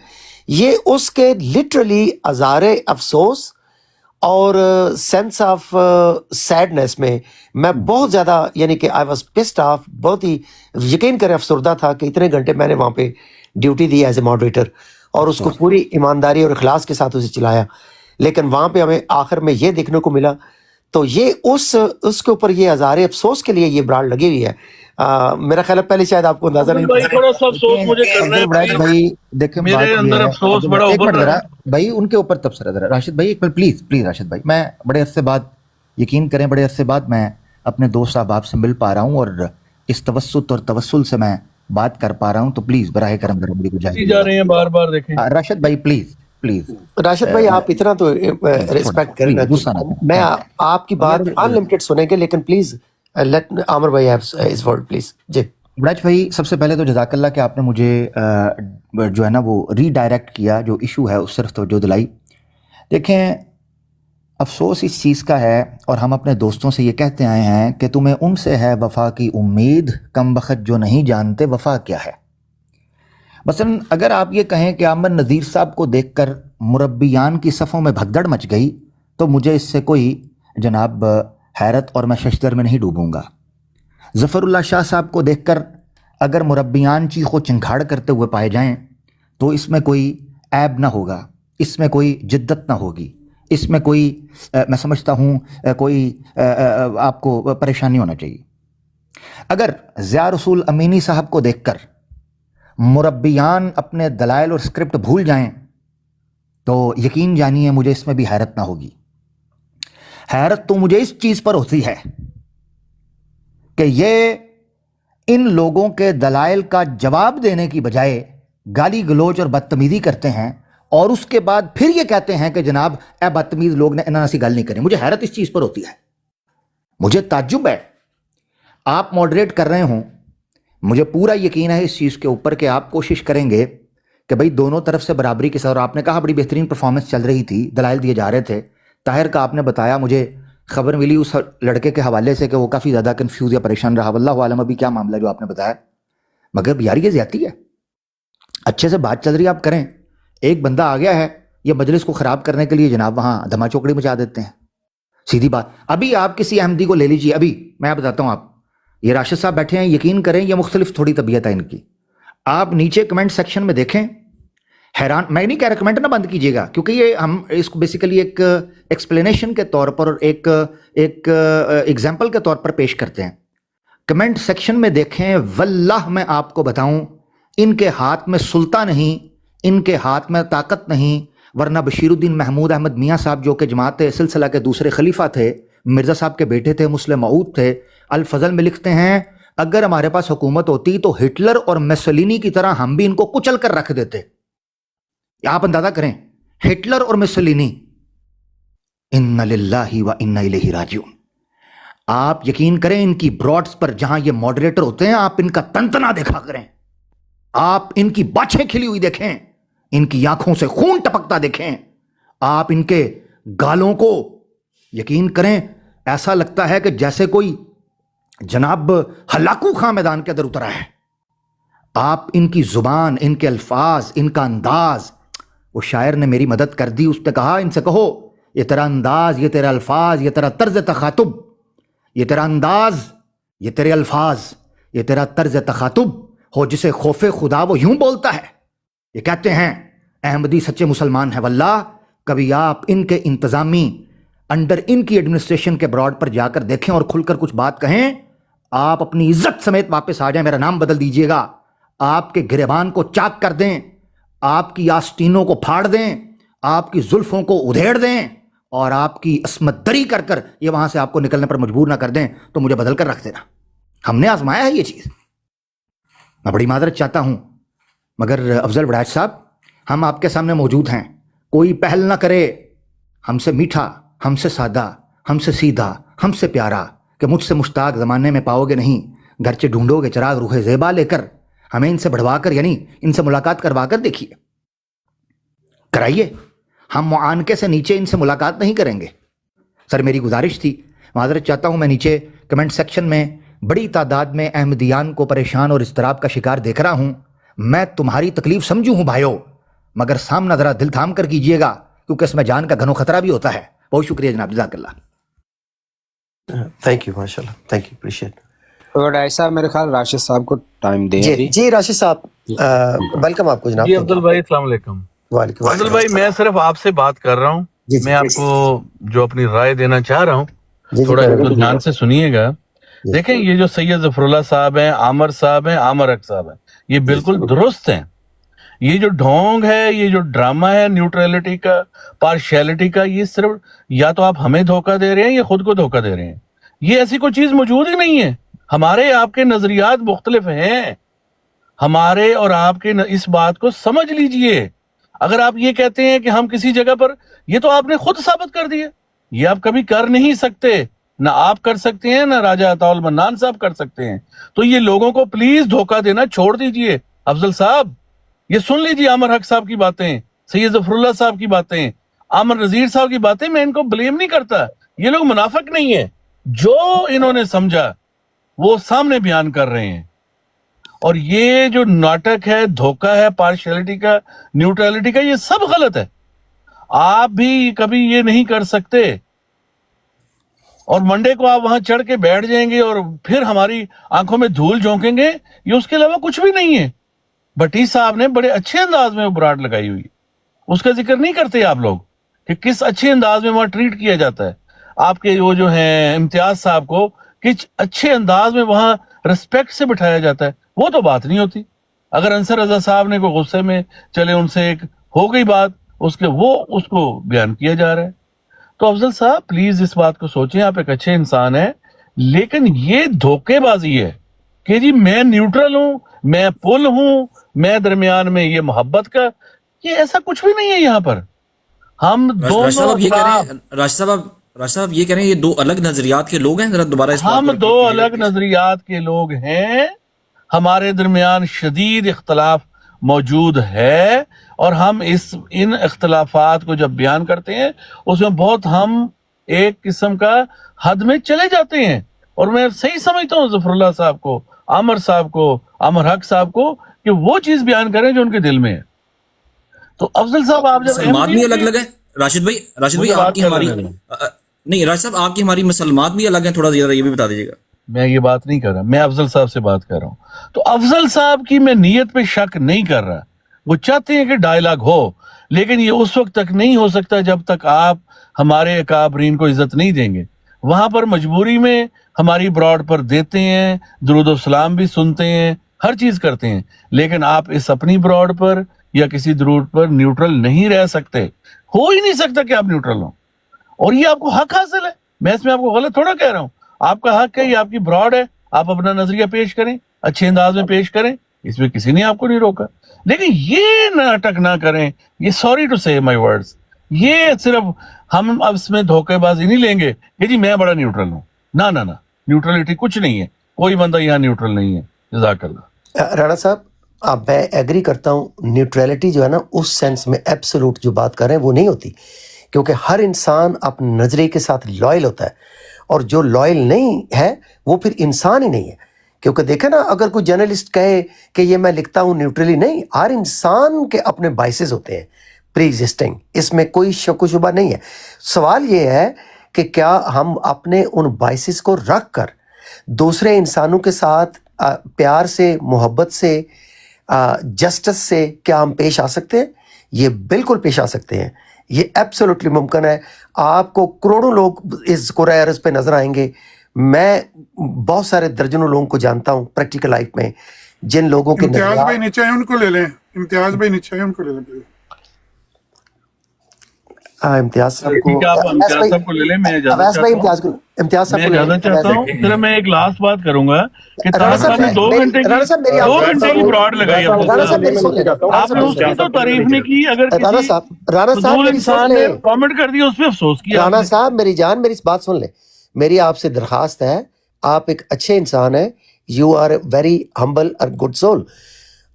ये उसके लिटरली हज़ारे अफसोस और सेंस ऑफ सैडनेस में मैं बहुत ज़्यादा, यानी कि आई वाज पिस्ड ऑफ, बहुत ही यकीन करें अफसरदा था कि इतने घंटे मैंने वहाँ पे ड्यूटी दी एज ए मॉडरेटर और उसको पूरी ईमानदारी और इखलास के साथ उसे चलाया, लेकिन वहाँ पे हमें आखिर में ये देखने को मिला। तो ये उसके ऊपर ये हज़ारे अफसोस के लिए ये ब्रांड लगी हुई है। मेरा ख्याल है पहले शायद आपको अंदाजा नहीं
भाई, थोड़ा सा अफसोस मुझे करना है
भाई। देखिए
मेरे अंदर अफसोस बड़ा उभर रहा है
भाई, उनके ऊपर तबसरा जरा। राशिद भाई एक मिनट प्लीज राशिद भाई, मैं बड़े अरसे बाद, यकीन करें बड़े अरसे बाद मैं अपने दोस्त साहब से मिल पा रहा हूँ और इस तवस्सुत और तवस्सुल से मैं बात कर पा रहा हूँ, तो प्लीज बराह करम जरा मेरी गुजारिश
जा रहे हैं बार देखें।
राशिद भाई प्लीज
राशिद भाई, आप इतना तो रिस्पेक्ट करें, मैं आपकी बात अनलिमिटेड सुनेंगे, लेकिन प्लीज लेट आमिर भाई हैव हिज वर्ड प्लीज। जी
वड़ैच भाई, सबसे पहले तो जज़ाकल्लाह कि आपने मुझे जो है ना वो रीडायरेक्ट किया, जो इशू है उस तरफ तवज्जो दिलाई। देखें, अफसोस इस चीज़ का है और हम अपने दोस्तों से ये कहते आए हैं कि तुम्हें उनसे है वफ़ा की उम्मीद, कम बख्त जो नहीं जानते वफ़ा क्या है। मसलन अगर आप ये कहें कि आमिर नज़ीर साहब को देखकर मुरब्बियान की सफ़ों में भगदड़ मच गई, तो मुझे इससे कोई जनाब हैरत और मैं शशदर में नहीं डूबूंगा। ظفر اللہ شاہ صاحب کو دیکھ کر اگر مربیان چیخ و چنگھاڑ کرتے ہوئے پائے جائیں تو اس میں کوئی عیب نہ ہوگا، اس میں کوئی جدت نہ ہوگی، اس میں کوئی میں سمجھتا ہوں کوئی آپ کو پریشانی ہونا چاہیے۔ اگر ضیاء رسول امینی صاحب کو دیکھ کر مربیان اپنے دلائل اور اسکرپٹ بھول جائیں تو یقین جانیے مجھے اس میں بھی حیرت نہ ہوگی۔ حیرت تو مجھے اس چیز پر ہوتی ہے کہ یہ ان لوگوں کے دلائل کا جواب دینے کی بجائے گالی گلوچ اور بدتمیزی کرتے ہیں، اور اس کے بعد پھر یہ کہتے ہیں کہ جناب اے بدتمیز لوگ نے انہوں سی گل نہیں کریں۔ مجھے حیرت اس چیز پر ہوتی ہے، مجھے تعجب ہے۔ آپ ماڈریٹ کر رہے ہوں، مجھے پورا یقین ہے اس چیز کے اوپر کہ آپ کوشش کریں گے کہ بھئی دونوں طرف سے برابری کے ساتھ، اور آپ نے کہا بڑی بہترین پرفارمنس چل رہی تھی، دلائل دیے جا رہے تھے۔ طاہر کا آپ نے بتایا، مجھے خبر ملی اس لڑکے کے حوالے سے کہ وہ کافی زیادہ کنفیوز یا پریشان رہا، واللہ عالم ابھی کیا معاملہ جو آپ نے بتایا، مگر یار یہ زیادتی ہے۔ اچھے سے بات چل رہی ہے آپ کریں، ایک بندہ آ گیا ہے یہ مجلس کو خراب کرنے کے لیے، جناب وہاں دھما چوکڑی مچا دیتے ہیں۔ سیدھی بات، ابھی آپ کسی احمدی کو لے لیجیے، ابھی میں بتاتا ہوں آپ، یہ راشد صاحب بیٹھے ہیں، یقین کریں یہ مختلف تھوڑی طبیعت ہے ان کی۔ آپ نیچے کمنٹ سیکشن میں دیکھیں، حیران، میں نہیں کہہ رہا کمنٹ نہ بند کیجیے گا، کیونکہ یہ ہم اس کو بیسیکلی ایک ایکسپلینیشن کے طور پر اور ایک ایگزامپل کے طور پر پیش کرتے ہیں۔ کمنٹ سیکشن میں دیکھیں، واللہ میں آپ کو بتاؤں ان کے ہاتھ میں سلطہ نہیں، ان کے ہاتھ میں طاقت نہیں، ورنہ بشیر الدین محمود احمد میاں صاحب جو کہ جماعت سلسلہ کے دوسرے خلیفہ تھے، مرزا صاحب کے بیٹے تھے، مسلم معود تھے، الفضل میں لکھتے ہیں اگر ہمارے پاس حکومت ہوتی تو ہٹلر اور میسولینی کی طرح ہم بھی ان کو کچل کر رکھ دیتے۔ آپ اندازہ کریں، ہٹلر اور میسولینی، انا للہ و انا الیہ راجعون۔ آپ یقین کریں ان کی براڈز پر جہاں یہ ماڈریٹر ہوتے ہیں، آپ ان کا تنتنا دیکھا کریں، آپ ان کی باچھیں کھلی ہوئی دیکھیں، ان کی آنکھوں سے خون ٹپکتا دیکھیں، آپ ان کے گالوں کو یقین کریں، ایسا لگتا ہے کہ جیسے کوئی جناب ہلاکو خاں میدان کے اندر اترا ہے۔ آپ ان کی زبان، ان کے الفاظ، ان کا انداز، وہ شاعر نے میری مدد کر دی، اس نے کہا ان سے کہو یہ تیرا انداز، یہ تیرا الفاظ، یہ تیرا طرز تخاطب، یہ تیرا انداز، یہ تیرے الفاظ، یہ تیرا طرز تخاطب ہو جسے خوف خدا وہ یوں بولتا ہے۔ یہ کہتے ہیں احمدی سچے مسلمان ہیں، واللہ کبھی آپ ان کے انتظامی انڈر ان کی ایڈمنسٹریشن کے براڈ پر جا کر دیکھیں اور کھل کر کچھ بات کہیں، آپ اپنی عزت سمیت واپس آ جائیں، میرا نام بدل دیجئے گا، آپ کے گریبان کو چاک کر دیں، آپ کی آستینوں کو پھاڑ دیں، آپ کی زلفوں کو ادھیڑ دیں، اور آپ کی عصمت دری کر کر یہ وہاں سے آپ کو نکلنے پر مجبور نہ کر دیں، تو مجھے بدل کر رکھ دینا۔ ہم نے آزمایا ہے یہ چیز، میں بڑی معذرت چاہتا ہوں، مگر افضل وڑائچ صاحب ہم آپ کے سامنے موجود ہیں، کوئی پہل نہ کرے ہم سے میٹھا، ہم سے سادہ، ہم سے سیدھا، ہم سے پیارا، کہ مجھ سے مشتاق زمانے میں پاؤ گے نہیں، گرچہ ڈھونڈو گے چراغ روح زیبا لے کر، ہمیں ان سے بڑھوا کر، یعنی ان سے ملاقات کروا کر دیکھیے، کرائیے، ہم معانقے سے نیچے ان سے ملاقات نہیں کریں گے۔ سر میری گزارش تھی، معذرت چاہتا ہوں، میں نیچے کمنٹ سیکشن میں بڑی تعداد میں احمدیان کو پریشان اور اضطراب کا شکار دیکھ رہا ہوں، میں تمہاری تکلیف سمجھوں ہوں بھائیو، مگر سامنا ذرا دل تھام کر کیجئے گا، کیونکہ اس میں جان کا گھنو خطرہ بھی ہوتا ہے۔ بہت شکریہ جناب، جزاک اللہ۔
تھینک یو، ماشاء اللہ، تھینک یو، اپریشیٹ۔
اور ایسا میرے خیال راشد صاحب کو ٹائم دیں ابھی۔
جی راشد صاحب ویلکم آپ کو جناب۔
جی عبدل بھائی السلام علیکم۔
وعلیکم
عبدل بھائی میں صرف آپ سے بات کر رہا ہوں، میں آپ کو جو اپنی رائے دینا چاہ رہا ہوں تھوڑا دھیان سے سنیے گا۔ دیکھیں یہ جو سید ظفر اللہ صاحب ہیں، عامر صاحب ہیں، عامر حق صاحب ہیں، یہ بالکل درست ہیں۔ یہ جو ڈھونگ ہے، یہ جو ڈرامہ ہے نیوٹرلٹی کا، پارشیلٹی کا، یہ صرف یا تو آپ ہمیں دھوکہ دے رہے ہیں یا خود کو دھوکہ دے رہے ہیں۔ یہ ایسی کوئی چیز موجود ہی نہیں ہے۔ ہمارے آپ کے نظریات مختلف ہیں، ہمارے اور آپ کے اس بات کو سمجھ لیجئے۔ اگر آپ یہ کہتے ہیں کہ ہم کسی جگہ پر، یہ تو آپ نے خود ثابت کر دیا، یہ آپ کبھی کر نہیں سکتے، نہ آپ کر سکتے ہیں، نہ راجہ عطاء المنان صاحب کر سکتے ہیں۔ تو یہ لوگوں کو پلیز دھوکہ دینا چھوڑ دیجئے۔ افضل صاحب یہ سن لیجئے، عامر حق صاحب کی باتیں، سید ظفر اللہ صاحب کی باتیں، عامر نذیر صاحب کی باتیں، میں ان کو بلیم نہیں کرتا، یہ لوگ منافق نہیں ہیں، جو انہوں نے سمجھا وہ سامنے بیان کر رہے ہیں۔ اور یہ جو ناٹک ہے، دھوکہ ہے، پارشیلٹی کا، نیوٹرلٹی کا، یہ سب غلط ہے۔ آپ بھی کبھی یہ نہیں کر سکتے، और मंडे को आप वहां चढ़ के बैठ जाएंगे और फिर हमारी आंखों में धूल झोंकेंगे, ये उसके अलावा कुछ भी नहीं है। भट्टी साहब ने बड़े अच्छे अंदाज में वो ब्राड लगाई हुई है, उसका जिक्र नहीं करते आप लोग कि किस अच्छे अंदाज में वहां ट्रीट किया जाता है। आपके वो जो है इम्तियाज साहब को किस अच्छे अंदाज में वहां रिस्पेक्ट से बिठाया जाता है, वो तो बात नहीं होती। अगर अंसर रजा साहब ने कोई गुस्से में चले, उनसे एक हो गई बात, उसको बयान किया जा रहा है। तो अफजल साहब प्लीज इस बात को सोचें, आप एक अच्छे इंसान हैं, लेकिन ये धोखेबाजी है कि जी मैं न्यूट्रल हूं, मैं पुल हूं, मैं दरमियान में ये मोहब्बत का, ये ऐसा कुछ भी नहीं है यहाँ पर। हम
राशिद साहब
दोनों
ये कह रहे हैं, राशिद साहब ये कह रहे हैं ये दो अलग नजरियात के लोग हैं, जरा दोबारा इस बात
हम
को
दो
repeat
अलग
कीजिएगा।
नजरियात के लोग हैं, हमारे दरमियान शदीद इख्तलाफ मौजूद है, और हम इन इख्तलाफात को जब बयान करते हैं उसमें बहुत हम एक किस्म का हद में चले जाते हैं। और मैं सही समझता हूँ ज़फ़रुल्लाह साहब को, आमर साहब को, आमर हक साहब को, कि वो चीज बयान करें जो उनके दिल में है। तो अफजल साहब आप जब
मुसलमान भी अलग अलग है राशिद भाई
मुझे बात
आपकी हमारी
करने दें।
नहीं राशिद साहब आपकी हमारी मुसलमान भी अलग है, थोड़ा ज्यादा ये भी बता दीजिएगा।
मैं ये बात नहीं कर रहा, मैं अफजल साहब से बात कर रहा हूँ। तो अफजल साहब की मैं नीयत पे शक नहीं कर रहा, वो चाहते हैं कि डायलॉग हो, लेकिन ये उस वक्त तक नहीं हो सकता जब तक आप हमारे अकाबरीन को इज्जत नहीं देंगे। वहां पर मजबूरी में हमारी ब्रॉड पर देते हैं, दुरूद सलाम भी सुनते हैं, हर चीज करते हैं, लेकिन आप इस अपनी ब्रॉड पर या किसी दुरूद पर न्यूट्रल नहीं रह सकते। हो ही नहीं सकता कि आप न्यूट्रल हो, और ये आपको हक हासिल है। मैं इसमें आपको गलत थोड़ा कह रहा हूँ, आपका हक है, ये आपकी ब्रॉड है, आप अपना नजरिया पेश करें, अच्छे अंदाज में पेश करें, इसमें किसी ने आपको नहीं रोका। लेकिन ये नाटक ना करें, ये सॉरी टू से माय वर्ड्स, ये सिर्फ हम अब इसमें धोखेबाजी नहीं लेंगे कि जी मैं बड़ा न्यूट्रल हूँ। ना ना ना, न्यूट्रलिटी कुछ नहीं है, कोई बंदा यहाँ न्यूट्रल नहीं है। जज़ाकल्लाह।
राणा साहब, मैं एग्री करता हूँ, न्यूट्रलिटी जो है ना उस सेंस में एब्सोल्यूट जो बात कर रहे हैं वो नहीं होती, क्योंकि हर इंसान अपने नजरिए के साथ लॉयल होता है, और जो लॉयल नहीं है वो फिर इंसान ही नहीं है। क्योंकि देखे ना, अगर कोई जर्नलिस्ट कहे कि ये मैं लिखता हूँ न्यूट्रली, नहीं, हर इंसान के अपने बाइसेस होते हैं प्री एग्जिस्टिंग, इसमें कोई शक शुबा नहीं है। सवाल ये है कि क्या हम अपने उन बाइसेस को रख कर दूसरे इंसानों के साथ प्यार से, मोहब्बत से, जस्टिस से क्या हम पेश आ सकते हैं? ये बिल्कुल पेश आ सकते हैं, ये एब्सोल्युटली मुमकिन है। आपको करोड़ों लोग इस कुराए अर्ज़ पे नजर आएंगे। मैं बहुत सारे दर्जनों लोगों को जानता हूँ प्रैक्टिकल लाइफ में, जिन लोगों के
इम्तियाज भाई नीचे है, उनको ले लें। इम्तियाज भाई नीचे है, उनको ले लें।
इम्तियाज साहब को,
इम्तियाज साहब को ले लें। मैं
इम्तियाज साहब को
ज्यादा चाहता हूँ। फिर मैं एक लास्ट बात करूंगा कि
राणा साहब
ने 2 घंटे की ब्रॉड लगाई, आपने उसकी तो तारीफ नहीं की। अगर
राणा साहब
इंसान ने कमेंट कर दिया, उस पर अफसोस किया।
राणा साहब मेरी जान, मेरी इस बात सुन ले। मेरी आपसे दरखास्त है, आप एक अच्छे इंसान हैं, यू आर वेरी हम्बल और गुड सोल,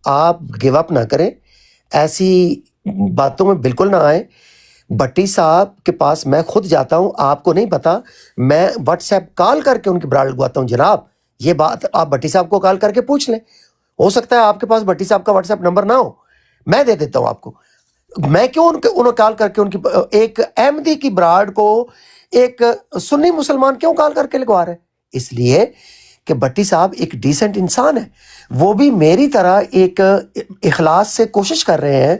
आप गिव अप ना करें, ऐसी बातों में बिल्कुल ना आए। भट्टी साहब के पास मैं खुद जाता हूं, आपको नहीं पता, मैं व्हाट्सएप कॉल करके उनकी ब्रांड लगवाता हूं। जनाब ये बात आप भट्टी साहब को कॉल करके पूछ लें, हो सकता है आपके पास भट्टी साहब का व्हाट्सएप नंबर ना हो, मैं दे देता हूं आपको। मैं क्यों उन्हें कॉल करके उनकी एक अहमदी की ब्रांड को एक सुन्नी मुसलमान क्यों कॉल करके लगवा रहे? इसलिए कि भट्टी साहब एक डिसेंट इंसान है, वो भी मेरी तरह एक इखलास से कोशिश कर रहे हैं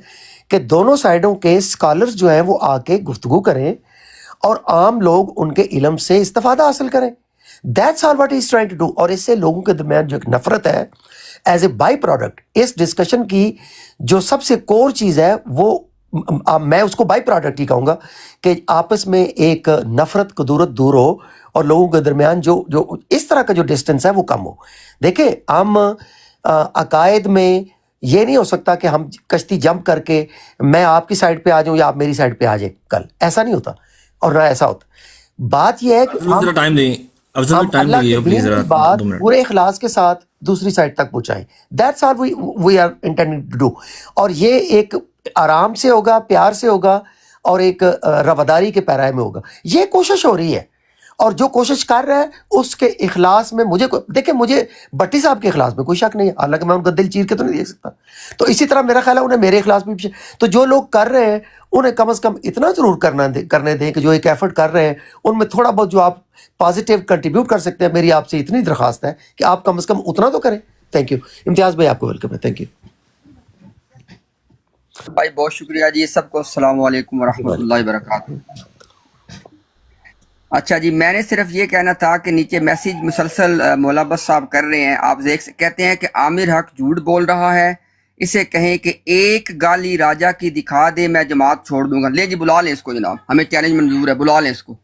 कि दोनों साइडों के स्कॉलर्स जो हैं वो आके गुफ्तगू करें और आम लोग उनके इल्म से इस्तिफादा हासिल करें। That's all what he is trying to do. और इससे लोगों के दरमियान जो एक नफरत है एज ए बाई प्रोडक्ट, इस डिस्कशन की जो सबसे कोर चीज़ है वो मैं उसको बाई प्रोडक्ट ही कहूँगा कि आपस में एक नफरत कदूरत दूर हो और लोगों के दरमियान जो इस तरह का जो डिस्टेंस है वो कम हो। देखिए, हम अकायद में ये नहीं हो सकता कि हम कश्ती जंप करके मैं आपकी साइड पे आ जाऊं या आप मेरी साइड पे आ जाए कल, ऐसा नहीं होता और ना ऐसा होता। बात यह है कि हम
टाइम दें,
अल्लाह के दीन की बात पूरे इखलास के साथ दूसरी साइड तक पहुंचाएं। That's all we are intending to do. और ये एक आराम से होगा, प्यार से होगा और एक रवादारी के पैराए में होगा। ये कोशिश हो रही है اور جو کوشش کر رہا ہے اس کے اخلاص میں مجھے دیکھیں، مجھے بٹی صاحب کے اخلاص میں کوئی شک نہیں ہے، حالانکہ میں ان کا دل چیر کے تو نہیں دیکھ سکتا. تو اسی طرح میرا خیال ہے انہیں میرے اخلاص میں بھی. تو جو لوگ کر رہے ہیں انہیں کم از کم اتنا ضرور کرنے دیں کہ جو ایک ایفرٹ کر رہے ہیں ان میں تھوڑا بہت جو آپ پازیٹیو کنٹریبیوٹ کر سکتے ہیں. میری آپ سے اتنی درخواست ہے کہ آپ کم از کم اتنا تو کریں. Thank you. امتیاز بھائی آپ کو ویلکم ہے. تھینک یو
بھائی، بہت شکریہ جی. سب کو السلام علیکم ورحمۃ اللہ وبرکاتہ. اچھا جی، میں نے صرف یہ کہنا تھا کہ نیچے میسیج مسلسل مولا عباس صاحب کر رہے ہیں. آپ کہتے ہیں کہ عامر حق جھوٹ بول رہا ہے، اسے کہیں کہ ایک گالی راجا کی دکھا دے میں جماعت چھوڑ دوں گا. لے جی، بلا لیں اس کو جناب، ہمیں چیلنج منظور ہے، بلا لیں اس کو.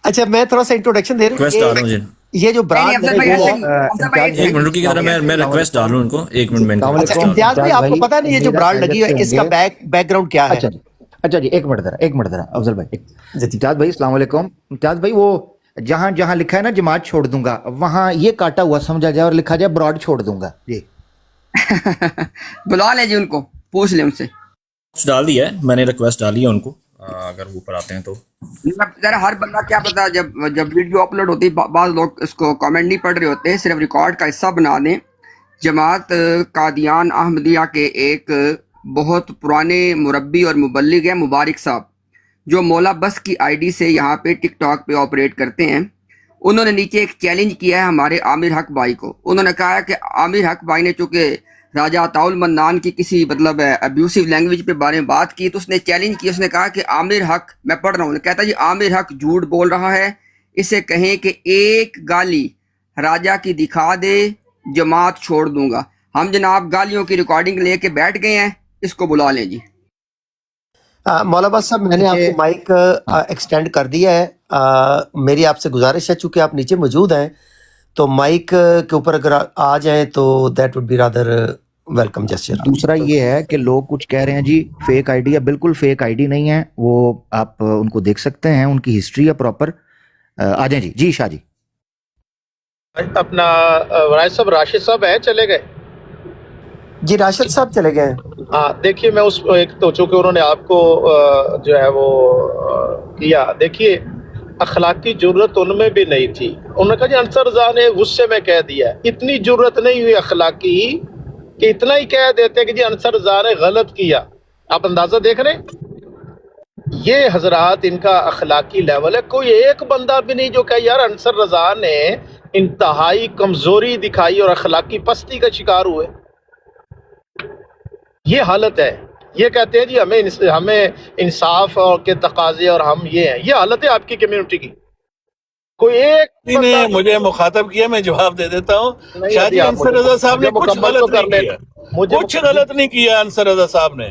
اچھا میں تھوڑا سا انٹروڈکشن دے
ریکویسٹ ڈال رہا ہوں جی.
یہ جو برانڈ
ایک منٹ کی طرح میں ریکویسٹ ڈالوں ان کو. ایک منٹ میں
امتیاز بھائی آپ کو پتا نہیں یہ جو برانڈ لگی ہے اس کا بیک گراؤنڈ کیا ہے؟
اچھا جی، ایک منٹ ذرا افضل بھائی. امتیاز بھائی السلام علیکم. امتیاز بھائی، وہ جہاں جہاں لکھا ہے نا جماعت چھوڑ دوں گا، وہاں یہ کاٹا ہوا سمجھا جائے اور لکھا جائے براڈ چھوڑ دوں گا جی.
بلا لیں جی ان کو، پوچھ لیں ان سے.
ڈال دیا ہے میں نے، ریکویسٹ ڈالی ہے ان کو، اگر اوپر آتے ہیں تو.
ذرا ہر بندہ کیا پتا، جب ویڈیو اپلوڈ ہوتی ہے بعض لوگ اس کو کامنٹ نہیں پڑھ رہے ہوتے، صرف ریکارڈ کا حصہ بنا دیں. جماعت قادیان احمدیہ کے ایک بہت پرانے مربی اور مبلغ ہیں مبارک صاحب، جو مولا بس کی آئی ڈی سے یہاں پہ ٹک ٹاک پہ آپریٹ کرتے ہیں. انہوں نے نیچے ایک چیلنج کیا ہے ہمارے عامر حق بھائی کو. انہوں نے کہا ہے کہ عامر حق بھائی نے چونکہ راجہ عطاء المنان کی کسی مطلب ابیوسو لینگویج پہ بارے میں بات کی، تو اس نے چیلنج کیا. اس نے کہا کہ عامر حق، میں پڑھ رہا ہوں، کہتا جی عامر حق جھوٹ بول رہا ہے، اسے کہیں کہ ایک گالی راجہ کی دکھا دے جماعت چھوڑ دوں گا. ہم جناب گالیوں کی ریکارڈنگ لے کے بیٹھ گئے ہیں، اس کو بلا لیں جی.
مولا عباس صاحب میں نے آپ کو مائک ایکسٹینڈ کر دیا ہے. میری آپ سے گزارش ہے چونکہ آپ نیچے موجود ہیں تو مائک کے اوپر اگر آ جائیں تو that would be rather welcome gesture.
دوسرا یہ ہے کہ لوگ کچھ کہہ رہے ہیں جی فیک آئی ڈی ہے. بالکل فیک آئی ڈی نہیں ہے، وہ آپ ان کو دیکھ سکتے ہیں، ان کی ہسٹری ہے پراپر. آ جائیں جی. جی شاہ جی.
اپنا صاحب راشد صاحب ہیں، چلے گئے
جی؟ راشد صاحب چلے گئے ہیں.
ہاں دیکھیے، میں اس ایک تو چونکہ انہوں نے آپ کو جو ہے وہ کیا، دیکھیے اخلاقی جرت ان میں بھی نہیں تھی. انہوں نے کہا جی انصر رضا نے غصے میں کہہ دیا. اتنی جرت نہیں ہوئی اخلاقی کہ اتنا ہی کہہ دیتے کہ جی انصر رضا نے غلط کیا. آپ اندازہ دیکھ رہے ہیں، یہ حضرات ان کا اخلاقی لیول ہے. کوئی ایک بندہ بھی نہیں جو کہ یار انصر رضا نے انتہائی کمزوری دکھائی اور اخلاقی پستی کا شکار ہوئے. یہ حالت ہے. یہ کہتے ہیں جی ہمیں انصاف اور کے تقاضے اور ہم یہ ہیں. یہ حالت ہے آپ کی کمیونٹی کی. کوئی ایک
نے مجھے مخاطب کیا، میں جواب دے دیتا ہوں. شاہ جی انصر رضا صاحب نے کچھ غلط نہیں کیا، کچھ غلط نہیں کیا. انصر رضا صاحب نے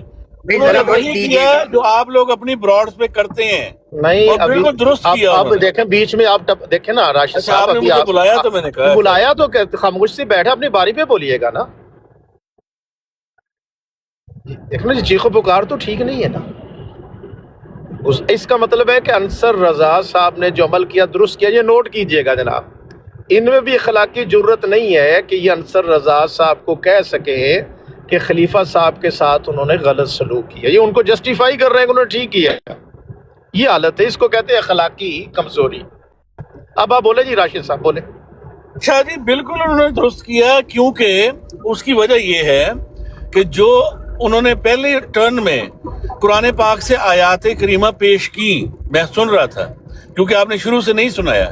وہی کیا جو آپ لوگ اپنی براڈز پہ کرتے ہیں.
نہیں،
بالکل درست کیا.
آپ دیکھیں بیچ میں، آپ دیکھیں نا راشد صاحب
نے مجھے بلایا تو میں نے کہا
بلایا تو خاموش سے بیٹھا، اپنی باری پہ بولیے گا نا. دیکھنا جی چیخو پکار تو ٹھیک نہیں ہے نا. اس کا مطلب ہے کہ انصر رضا صاحب نے جو عمل کیا درست کیا. یہ نوٹ کیجئے گا جناب، ان میں بھی اخلاقی جرت نہیں ہے کہ یہ انصر رضا صاحب کو کہہ سکے کہ خلیفہ صاحب کے ساتھ انہوں نے غلط سلوک کیا. یہ ان کو جسٹیفائی کر رہے ہیں کہ انہوں نے ٹھیک کیا. یہ حالت ہے، اس کو کہتے ہیں اخلاقی کمزوری. اب آپ بولے جی راشد صاحب بولے.
شاہ جی بالکل انہوں نے درست کیا، کیونکہ اس کی وجہ یہ ہے کہ جو انہوں نے پہلے ٹرن میں قرآن پاک سے آیات کریمہ پیش کی، میں سن رہا تھا کیونکہ آپ نے شروع سے نہیں سنایا.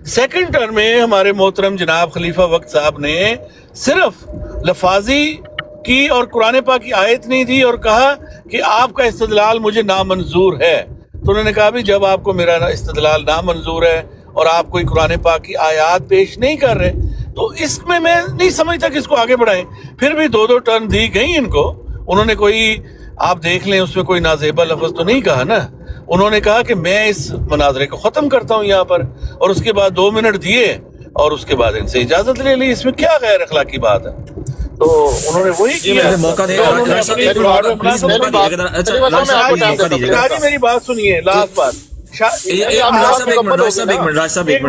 سیکنڈ ٹرن میں ہمارے محترم جناب خلیفہ وقت صاحب نے صرف لفاظی کی اور قرآن پاک کی آیت نہیں دی اور کہا کہ آپ کا استدلال مجھے نامنظور ہے. تو انہوں نے کہا بھی جب آپ کو میرا استدلال نامنظور ہے اور آپ کوئی قرآن پاک کی آیات پیش نہیں کر رہے تو اس میں نہیں سمجھتا کہ اس کو آگے بڑھائیں. پھر بھی دو ٹرن دی گئی ان کو. انہوں نے کوئی، آپ دیکھ لیں، اس میں کوئی نازیبہ لفظ تو نہیں کہا نا. انہوں نے کہا کہ میں اس مناظرے کو ختم کرتا ہوں یہاں پر، اور اس کے بعد 2 منٹ دیے اور اس کے بعد ان سے اجازت لے لی. اس میں کیا غیر اخلاقی بات ہے؟ تو انہوں نے وہی کیا. میری بات سنیے، لاسٹ بات.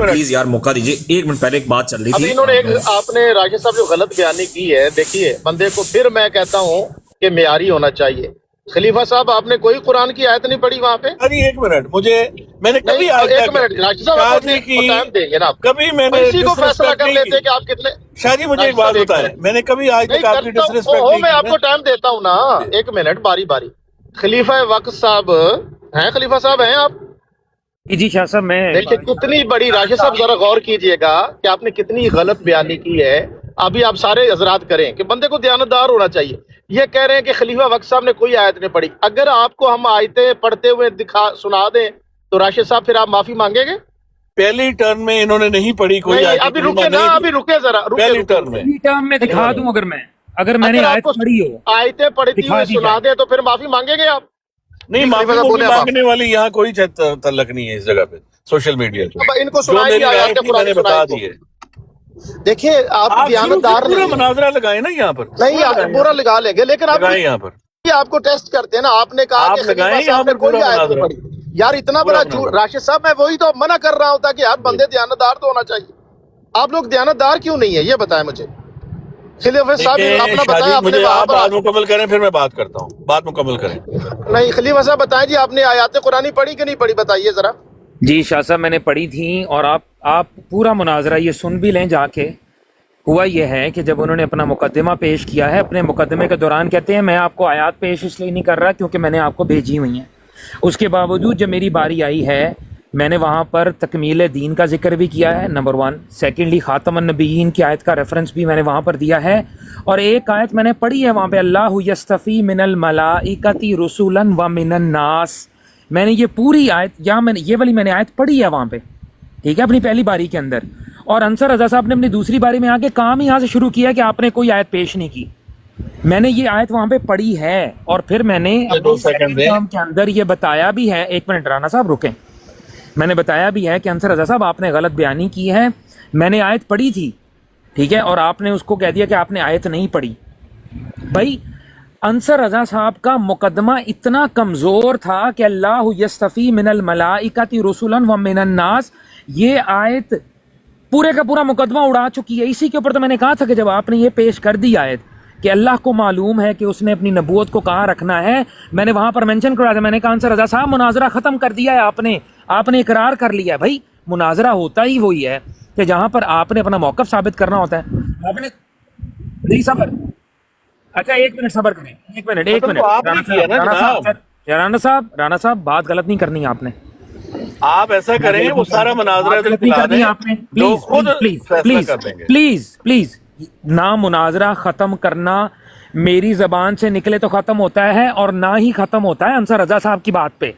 پلیز یار موقع دیجیے. 1 منٹ پہلے ایک بات چل رہی تھی.
انہوں نے آپ نے راشد صاحب جو غلط بیانی کی ہے، دیکھیے بندے کو پھر میں کہتا ہوں کہ معیاری ہونا چاہیے. खलीफा साहब आपने कोई कुरान की आयत नहीं पढ़ी वहाँ पे?
अरे एक मिनट, मुझे मैंने कभी आज
एक मिनट राशिद साहब, आप टाइम देंगे ना आप?
कभी मैंने
इसी को फैसला कर लेते कि आप कितने।
शादी मुझे एक बात बताएं, मैंने कभी आज तक आपकी डिसरिस्पेक्ट नहीं
मैं
की
आपको टाइम देता हूँ ना, एक मिनट बारी बारी। खलीफा वक्त साहब हैं, खलीफा साहब हैं आप?
जी शाह साहब, मैं
देखिए कितनी बड़ी, राशिद साहब जरा गौर कीजिएगा कि आपने कितनी गलत बयानी की है। अभी आप सारे हजरात करें कि बंदे को दयानतदार होना चाहिए। ये कह रहे हैं कि खलीफा वक्त साहब ने कोई आयत नहीं पढ़ी। अगर आपको हम आयतें पढ़ते हुए सुना दें तो राशिद साहब फिर आप माफी मांगेंगे?
पहली टर्म में इन्होंने नहीं पढ़ी कोई आयत।
अभी रुके ना, अभी रुके जरा,
पहली टर्म में
दिखा दूं, अगर मैंने आयत पढ़ी हो,
आयतें पढ़ती हुई सुना दे तो फिर माफी मांगेंगे आप?
नहीं, माफी मांगने वाली यहाँ कोई तलक नहीं है इस जगह पे सोशल मीडिया पे।
इनको
जो मेरी आयत थी मैंने बता दी है।
देखिए आप दयानतदार
पूरा मुनाजरा लगाए ना यहाँ पर,
नहीं आप पूरा लगा लेंगे, लेकिन आप
यहाँ पर
आपको टेस्ट करते हैं ना। आपने कहा
आप
कि
लगाएं
खलीफा
यहाँ
साहब ने
पर
कोई
पूरा
आयत नहीं
मुनाजरा।
पढ़ी। यार इतना बड़ा झूठ राशिद साहब, मैं वही तो मना कर रहा होता कि यार बंदे दयानतदार तो होना चाहिए। आप लोग दयानतदार क्यों नहीं है ये बताएं मुझे। खलीफा साहब अपना बताएं, आपने
आप बात मुकम्मल करें फिर मैं बात करता हूँ, बात मुकम्मल करें।
नहीं खलीफा साहब बताएं जी, आपने आयत कुरानी पढ़ी कि नहीं पढ़ी, बताइए जरा।
जी शाह साहब मैंने पढ़ी थी, और आप पूरा मुनाजरा ये सुन भी लें जाके। हुआ ये है कि जब उन्होंने अपना मुकदमा पेश किया है, अपने मुकदमे के दौरान कहते हैं मैं आपको आयत पेश इसलिए नहीं कर रहा क्योंकि मैंने आपको भेजी हुई हैं। उसके बावजूद जब मेरी बारी आई है, मैंने वहाँ पर तकमील दीन का जिक्र भी किया है, नंबर 1। सेकेंडली ख़ातमुन नबिय्यीन की आयत का रेफरेंस भी मैंने वहाँ पर दिया है, और एक आयत मैंने पढ़ी है वहाँ पे, अल्लाहु यस्तफ़ी मिनल मलाइकति रुसुलन व मिनन नास। मैंने ये पूरी आयत, या मैंने ये वाली मैंने आयत पढ़ी है वहाँ पे, ठीक है, अपनी पहली बारी के अंदर। और अंसर रज़ा साहब ने अपनी दूसरी बारी में आके काम यहाँ से शुरू किया कि आपने कोई आयत पेश नहीं की। मैंने ये आयत वहाँ पे पढ़ी है, और फिर मैंने काम के अंदर ये बताया भी है। एक मिनट राना साहब रुकें, मैंने बताया भी है कि अंसर रज़ा साहब आपने गलत बयानी की है, मैंने आयत पढ़ी थी, ठीक है, और आपने उसको कह दिया कि आपने आयत नहीं पढ़ी। भाई अंसर रज़ा साहब का मुकदमा इतना कमज़ोर था कि अल्लाहु यस्तफ़ी मिनल मलाइकति रुसुलन व मिनन नास, ये आयत पूरे का पूरा मुकदमा उड़ा चुकी है। इसी के ऊपर तो मैंने कहा था कि जब आपने ये पेश कर दी आयत कि अल्लाह को मालूम है कि उसने अपनी नबूवत को कहाँ रखना है, मैंने वहाँ पर मेंशन करा था, मैंने कहा अंसर रज़ा साहब मुनाजरा ख़त्म कर दिया है आपने इकरार कर लिया है। भाई मुनाजरा होता ही वही है कि जहाँ पर आपने अपना मौक़िफ़ साबित करना होता है। आपने नहीं सबर, अच्छा एक मिनट सबर करें, एक मिनट राना साहब बात गलत नहीं करनी आपने।
आप ऐसा करें, वो सारा मुनाजरा
प्लीज ना मुनाजरा खत्म करना मेरी जबान से निकले तो खत्म होता है, और ना ही खत्म होता है अंसर रज़ा साहब की बात पे,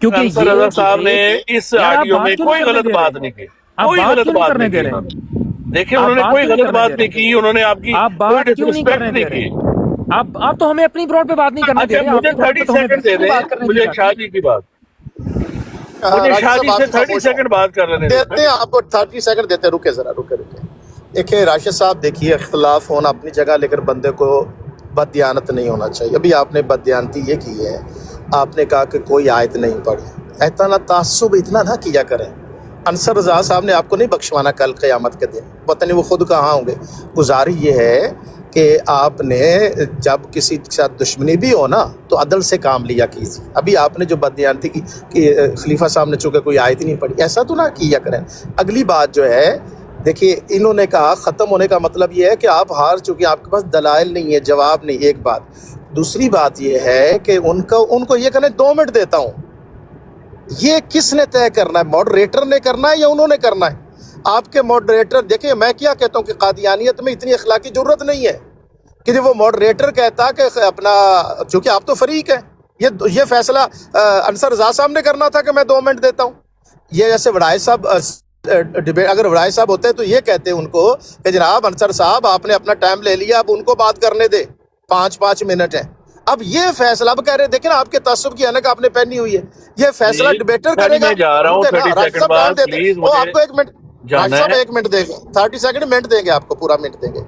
क्योंकि
अंसर रज़ा साहब ने इस ऑडियो में कोई गलत बात नहीं की, कोई गलत बात नहीं की। देखिए उन्होंने कोई गलत बात नहीं की, उन्होंने आपकी
बात क्यों नहीं करने दे रहे? आप तो हमें अपनी ब्रॉड पे बात नहीं करने दे रहे।
मुझे 30 सेकंड दे दें, मुझे शादी की बात, मुझे शादी से 30 सेकंड बात कर लेने
देते हैं आपको, 30 सेकंड देते हैं। रुके जरा, रुके। देखिए राशिद साहब, देखिए इख्तलाफ होना अपनी जगह, लेकर बंदे को बददियानत नहीं होना चाहिए। अभी आपने बददियानती ये की है, आपने कहा कि कोई आयत नहीं पढ़ी। इतना तासुब इतना ना किया करें। अंसर रज़ा साहब ने आपको नहीं बख्शवाना कल क़यामत के दिन, पता नहीं वो खुद कहाँ होंगे। गुजारिश ये है कि आपने जब किसी के साथ दुश्मनी भी हो ना तो अदल से काम लिया कीजिए। अभी आपने जो बददियानती की कि खलीफा साहब ने चूँकि कोई आयत ही नहीं पढ़ी, ऐसा तो ना किया करें। अगली बात जो है, देखिए इन्होंने कहा ख़त्म होने का मतलब ये है कि आप हार चुके, आपके पास दलाइल नहीं है, जवाब नहीं। एक बात। दूसरी बात ये है कि उनको ये कहना 2 मिनट देता हूँ, ये किसने तय करना है? मॉडरेटर ने करना है या उन्होंने करना है? आपके मॉडरेटर, देखिए मैं क्या कहता हूँ कि कादियानियत में इतनी अखलाकी जरूरत नहीं है कि जब वो मॉडरेटर कहता कि अपना, चूँकि आप तो फरीक हैं, ये फैसला अंसर रज़ा साहब ने करना था कि मैं 2 मिनट देता हूँ। ये जैसे वड़ाई साहब डिबेट, अगर वड़ाई साहब होते तो ये कहते उनको कि जनाब अंसर साहब आपने अपना टाइम ले लिया, अब उनको बात करने दे, 5 मिनट है। अब ये फैसला, अब कह रहे देखिए ना आपके तासुब की ऐनक आपने पहनी हुई है, ये फैसला डिबेटर करेगा।
मैं जा रहा हूँ 30 सेकंड बाद, प्लीज मुझे
आपको 1 मिनट, साहब 1 मिनट देंगे, 30 सेकंड मिनट देंगे आपको, पूरा मिनट देंगे।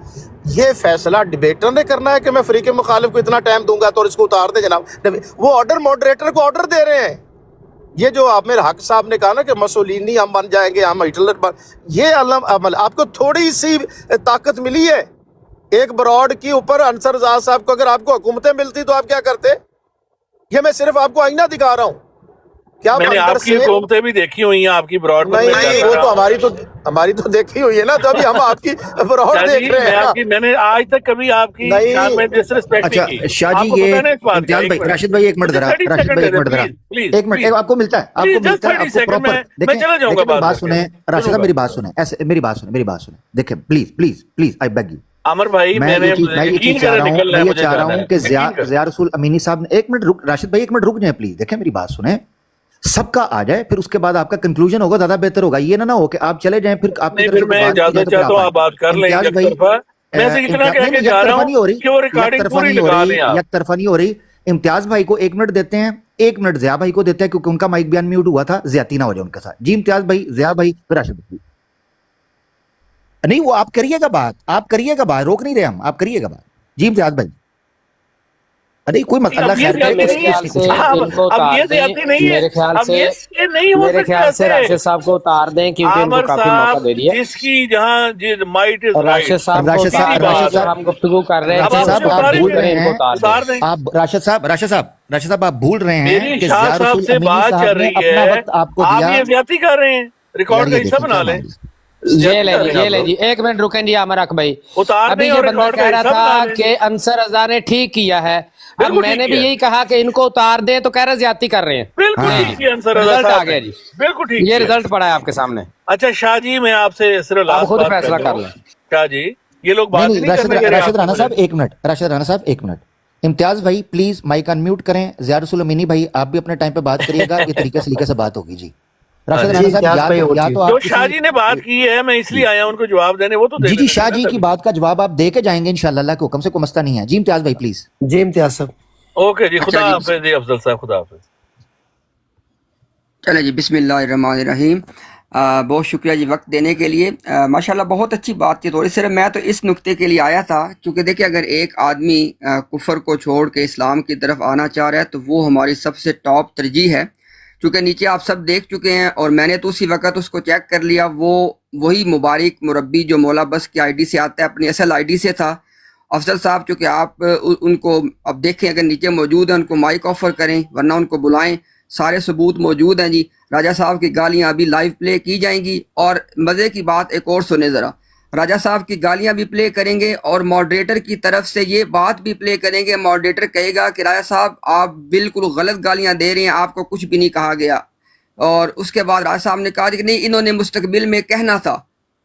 ये फैसला डिबेटर ने करना है कि मैं फ्री के मुखालिफ को इतना टाइम दूंगा तो इसको उतार दे जनाब। वो ऑर्डर मॉडरेटर को ऑर्डर दे रहे हैं। ये जो आप मेरे हक साहब ने कहा ना कि मसोलिनी हम बन जाएंगे, हम हिटलर बन, ये अमल आपको थोड़ी सी ताकत मिली है। एक ब्रॉड के ऊपर अंसर रज़ा साहब को अगर आपको हुकूमतें मिलती तो आप क्या करते? ये मैं सिर्फ आपको आईना दिखा रहा हूँ कि आप
मैंने
अंदर
आपकी
से
हुकूमतें भी देखी हुई हैं, आपकी ब्रॉड
नहीं, वो तो हमारी तो देखी हुई है ना, तो अभी हम आपकी ब्रॉड देख रहे हैं ना।
मैंने आज तक कभी आपकी
नहीं।
शान में डिसरिस्पेक्ट
अच्छा
नहीं की।
शाह जी,
आपको
ये
पता है ना इस बात का?
इम्तियाज
एक
भाई,
मिनट।
राशिद भाई एक मिनट जरा,
30
राशिद भाई एक
सेकंड
मिनट जरा,
प्लीज,
एक मिनट, आपको मिलता है, आपको
just
मिलता है,
30
आपको
सेकंड
प्रॉपर
मैं
देखें,
चला जाऊंगा
देखें, मेरी
बात
बात
करके।
सुने राशिद
सुनो
मेरी बात सुने, ऐसे मेरी बात सुने, देखें please please please, I beg you.
Amar भाई,
मैं
मैंने
ये चीज
यकीन
चाह
करें,
रहा हूँ,
निकलना
मैं
है,
ये
मुझे
चाह रहा
जाना
हूँ
है,
कि
यकीन कर।
ज़िया रसूल अमीनी साहब ने, एक मिनट रुक, राशिद भाई एक मिनट रुक जाए प्लीज, देखें मेरी बात सुने, सबका आ जाए, फिर उसके बाद आपका कंक्लूजन होगा, ज्यादा बेहतर होगा। ये ना हो कि आप चले जाएं, फिर आपकी
नहीं,
तरफ
फिर
से कोई
मैं
बात की जाए
इजाजत
तो फिर
चाहता हूँ, आप बात कर लें
इम्तियाज भाई,
एकतरफा। मैं सिर्फ इतना कह के जा रहा हूँ कि वो रिकॉर्डिंग पूरी लगा लें आप।
एक तरफा नहीं हो रही। इम्तियाज भाई को 1 मिनट देते हैं, 1 मिनट ज़िया भाई को देते हैं, क्योंकि उनका माइक बयान म्यूट हुआ था, ज्यादती ना हो जाए उनके साथ। जी इम्तियाज भाई, ज़िया भाई, फिर राशिद भाई। नहीं, वो आप करिएगा बात, रोक नहीं रहे हम, आप करिएगा बात। जी इम्तियाज भाई, नहीं कोई मत, अल्लाह खैर करे,
मेरे ख्याल से इनको उतार दें, मेरे ख्याल से राशिद साहब को उतार दें, क्योंकि इनको काफी मौका दे दिया।
जिसकी जहाँ माइट इज
राशिद साहब को उतार दें, हम गुफ्तगू कर रहे हैं,
आप भूल रहे हैं,
उतार दें।
आप राशिद साहब आप भूल रहे हैं
मेरी
कि
शाह
ज़िया
साहब
रसूल
से
अमीनी
बात
साहब
चल
ने
रही
अपना
है,
वक्त आपको
आप
दिया।
ये ज्यादती कर रहे हैं, रिकॉर्ड का हिस्सा बना लें।
ये ले जी, 1 मिनट रुकें जी आमर अक भाई।
उतार
अभी
दें
ये
और
बंदा
रिकॉर्ड
कह
का
रहा
हिस्सा
था
बना लें।
कि अंसर रजा ने ठीक किया है, अब
बिल्कुल
मैंने
ठीक
भी
किया।
यही कहा कि इनको उतार दें, तो कह रहे ज्यादती कर रहे हैं।
बिल्कुल
हाँ।
ठीक है, अंसर रजा
रिजल्ट आ
साहब
गया
ने।
जी,
बिल्कुल ठीक
ये
है।
रिजल्ट पड़ा है आपके सामने,
अच्छा शाह जी, मैं आपसे सिर्फ
आप
लास्ट
खुद
बात
फैसला कर
लूं।
लें।
शाह जी, ये लोग बात
नहीं,
नहीं करने दे रहे
राशिद राणा
आपको
साहब
मुझे।
1 मिनट, राशिद राणा साहब 1 मिनट, इम्तियाज भाई प्लीज माइक अनम्यूट करें। ज़िया रसूल अमीनी भाई, आप भी अपने टाइम पे बात करिएगा, ये तरीके सलीके से बात होगी जी। राशिद राणा साहब,
इम्तियाज भाई,
या तो
जो
आप
शाह जी ने बात की है, मैं इसलिए आया उनको जवाब देने, वो तो दे
जी
देने
शाह
देना
जी की
कभी।
बात का जवाब आप दे के जाएंगे इंशाल्लाह, अल्लाह के हुक्म से, कोई मसला नहीं है। जी इम्तियाज भाई प्लीज।
जी इम्तियाज साहब।
ओके जी, खुदा
अच्छा जी।
हाफिज जी, अफजल साहब, खुदा हाफिज।
चले जी, बिस्मिल्लाहिर्रहमानिर्रहीम। बहुत शुक्रिया जी वक्त देने के लिए। माशाल्लाह बहुत अच्छी बात थी। थोड़ी सिर्फ मैं तो इस नुक्ते के लिए आया था, क्योंकि देखिए अगर एक आदमी कुफर को छोड़ के इस्लाम की तरफ आना चाह रहा है तो वो हमारी सबसे टॉप तरजीह है। क्योंकि नीचे आप सब देख चुके हैं और मैंने तो उसी वक्त उसको चेक कर लिया, वो वही मुबारक मुरब्बी जो मौला बस की आईडी से आता है, अपनी असल आईडी से था। अफजल साहब चूँकि आप उनको अब देखें, अगर नीचे मौजूद हैं उनको माइक ऑफर करें, वरना उनको बुलाएं, सारे सबूत मौजूद हैं जी। राजा साहब की गालियां अभी लाइव प्ले की जाएंगी, और मज़े की बात एक और सुने ज़रा, राजा साहब की गालियां भी प्ले करेंगे और मॉडरेटर की तरफ से ये बात भी प्ले करेंगे। मॉडरेटर कहेगा कि राजा साहब आप बिल्कुल गलत गालियां दे रहे हैं, आपको कुछ भी नहीं कहा गया। और उसके बाद राजा साहब ने कहा कि नहीं, इन्होंने मुस्तकबिल में कहना था।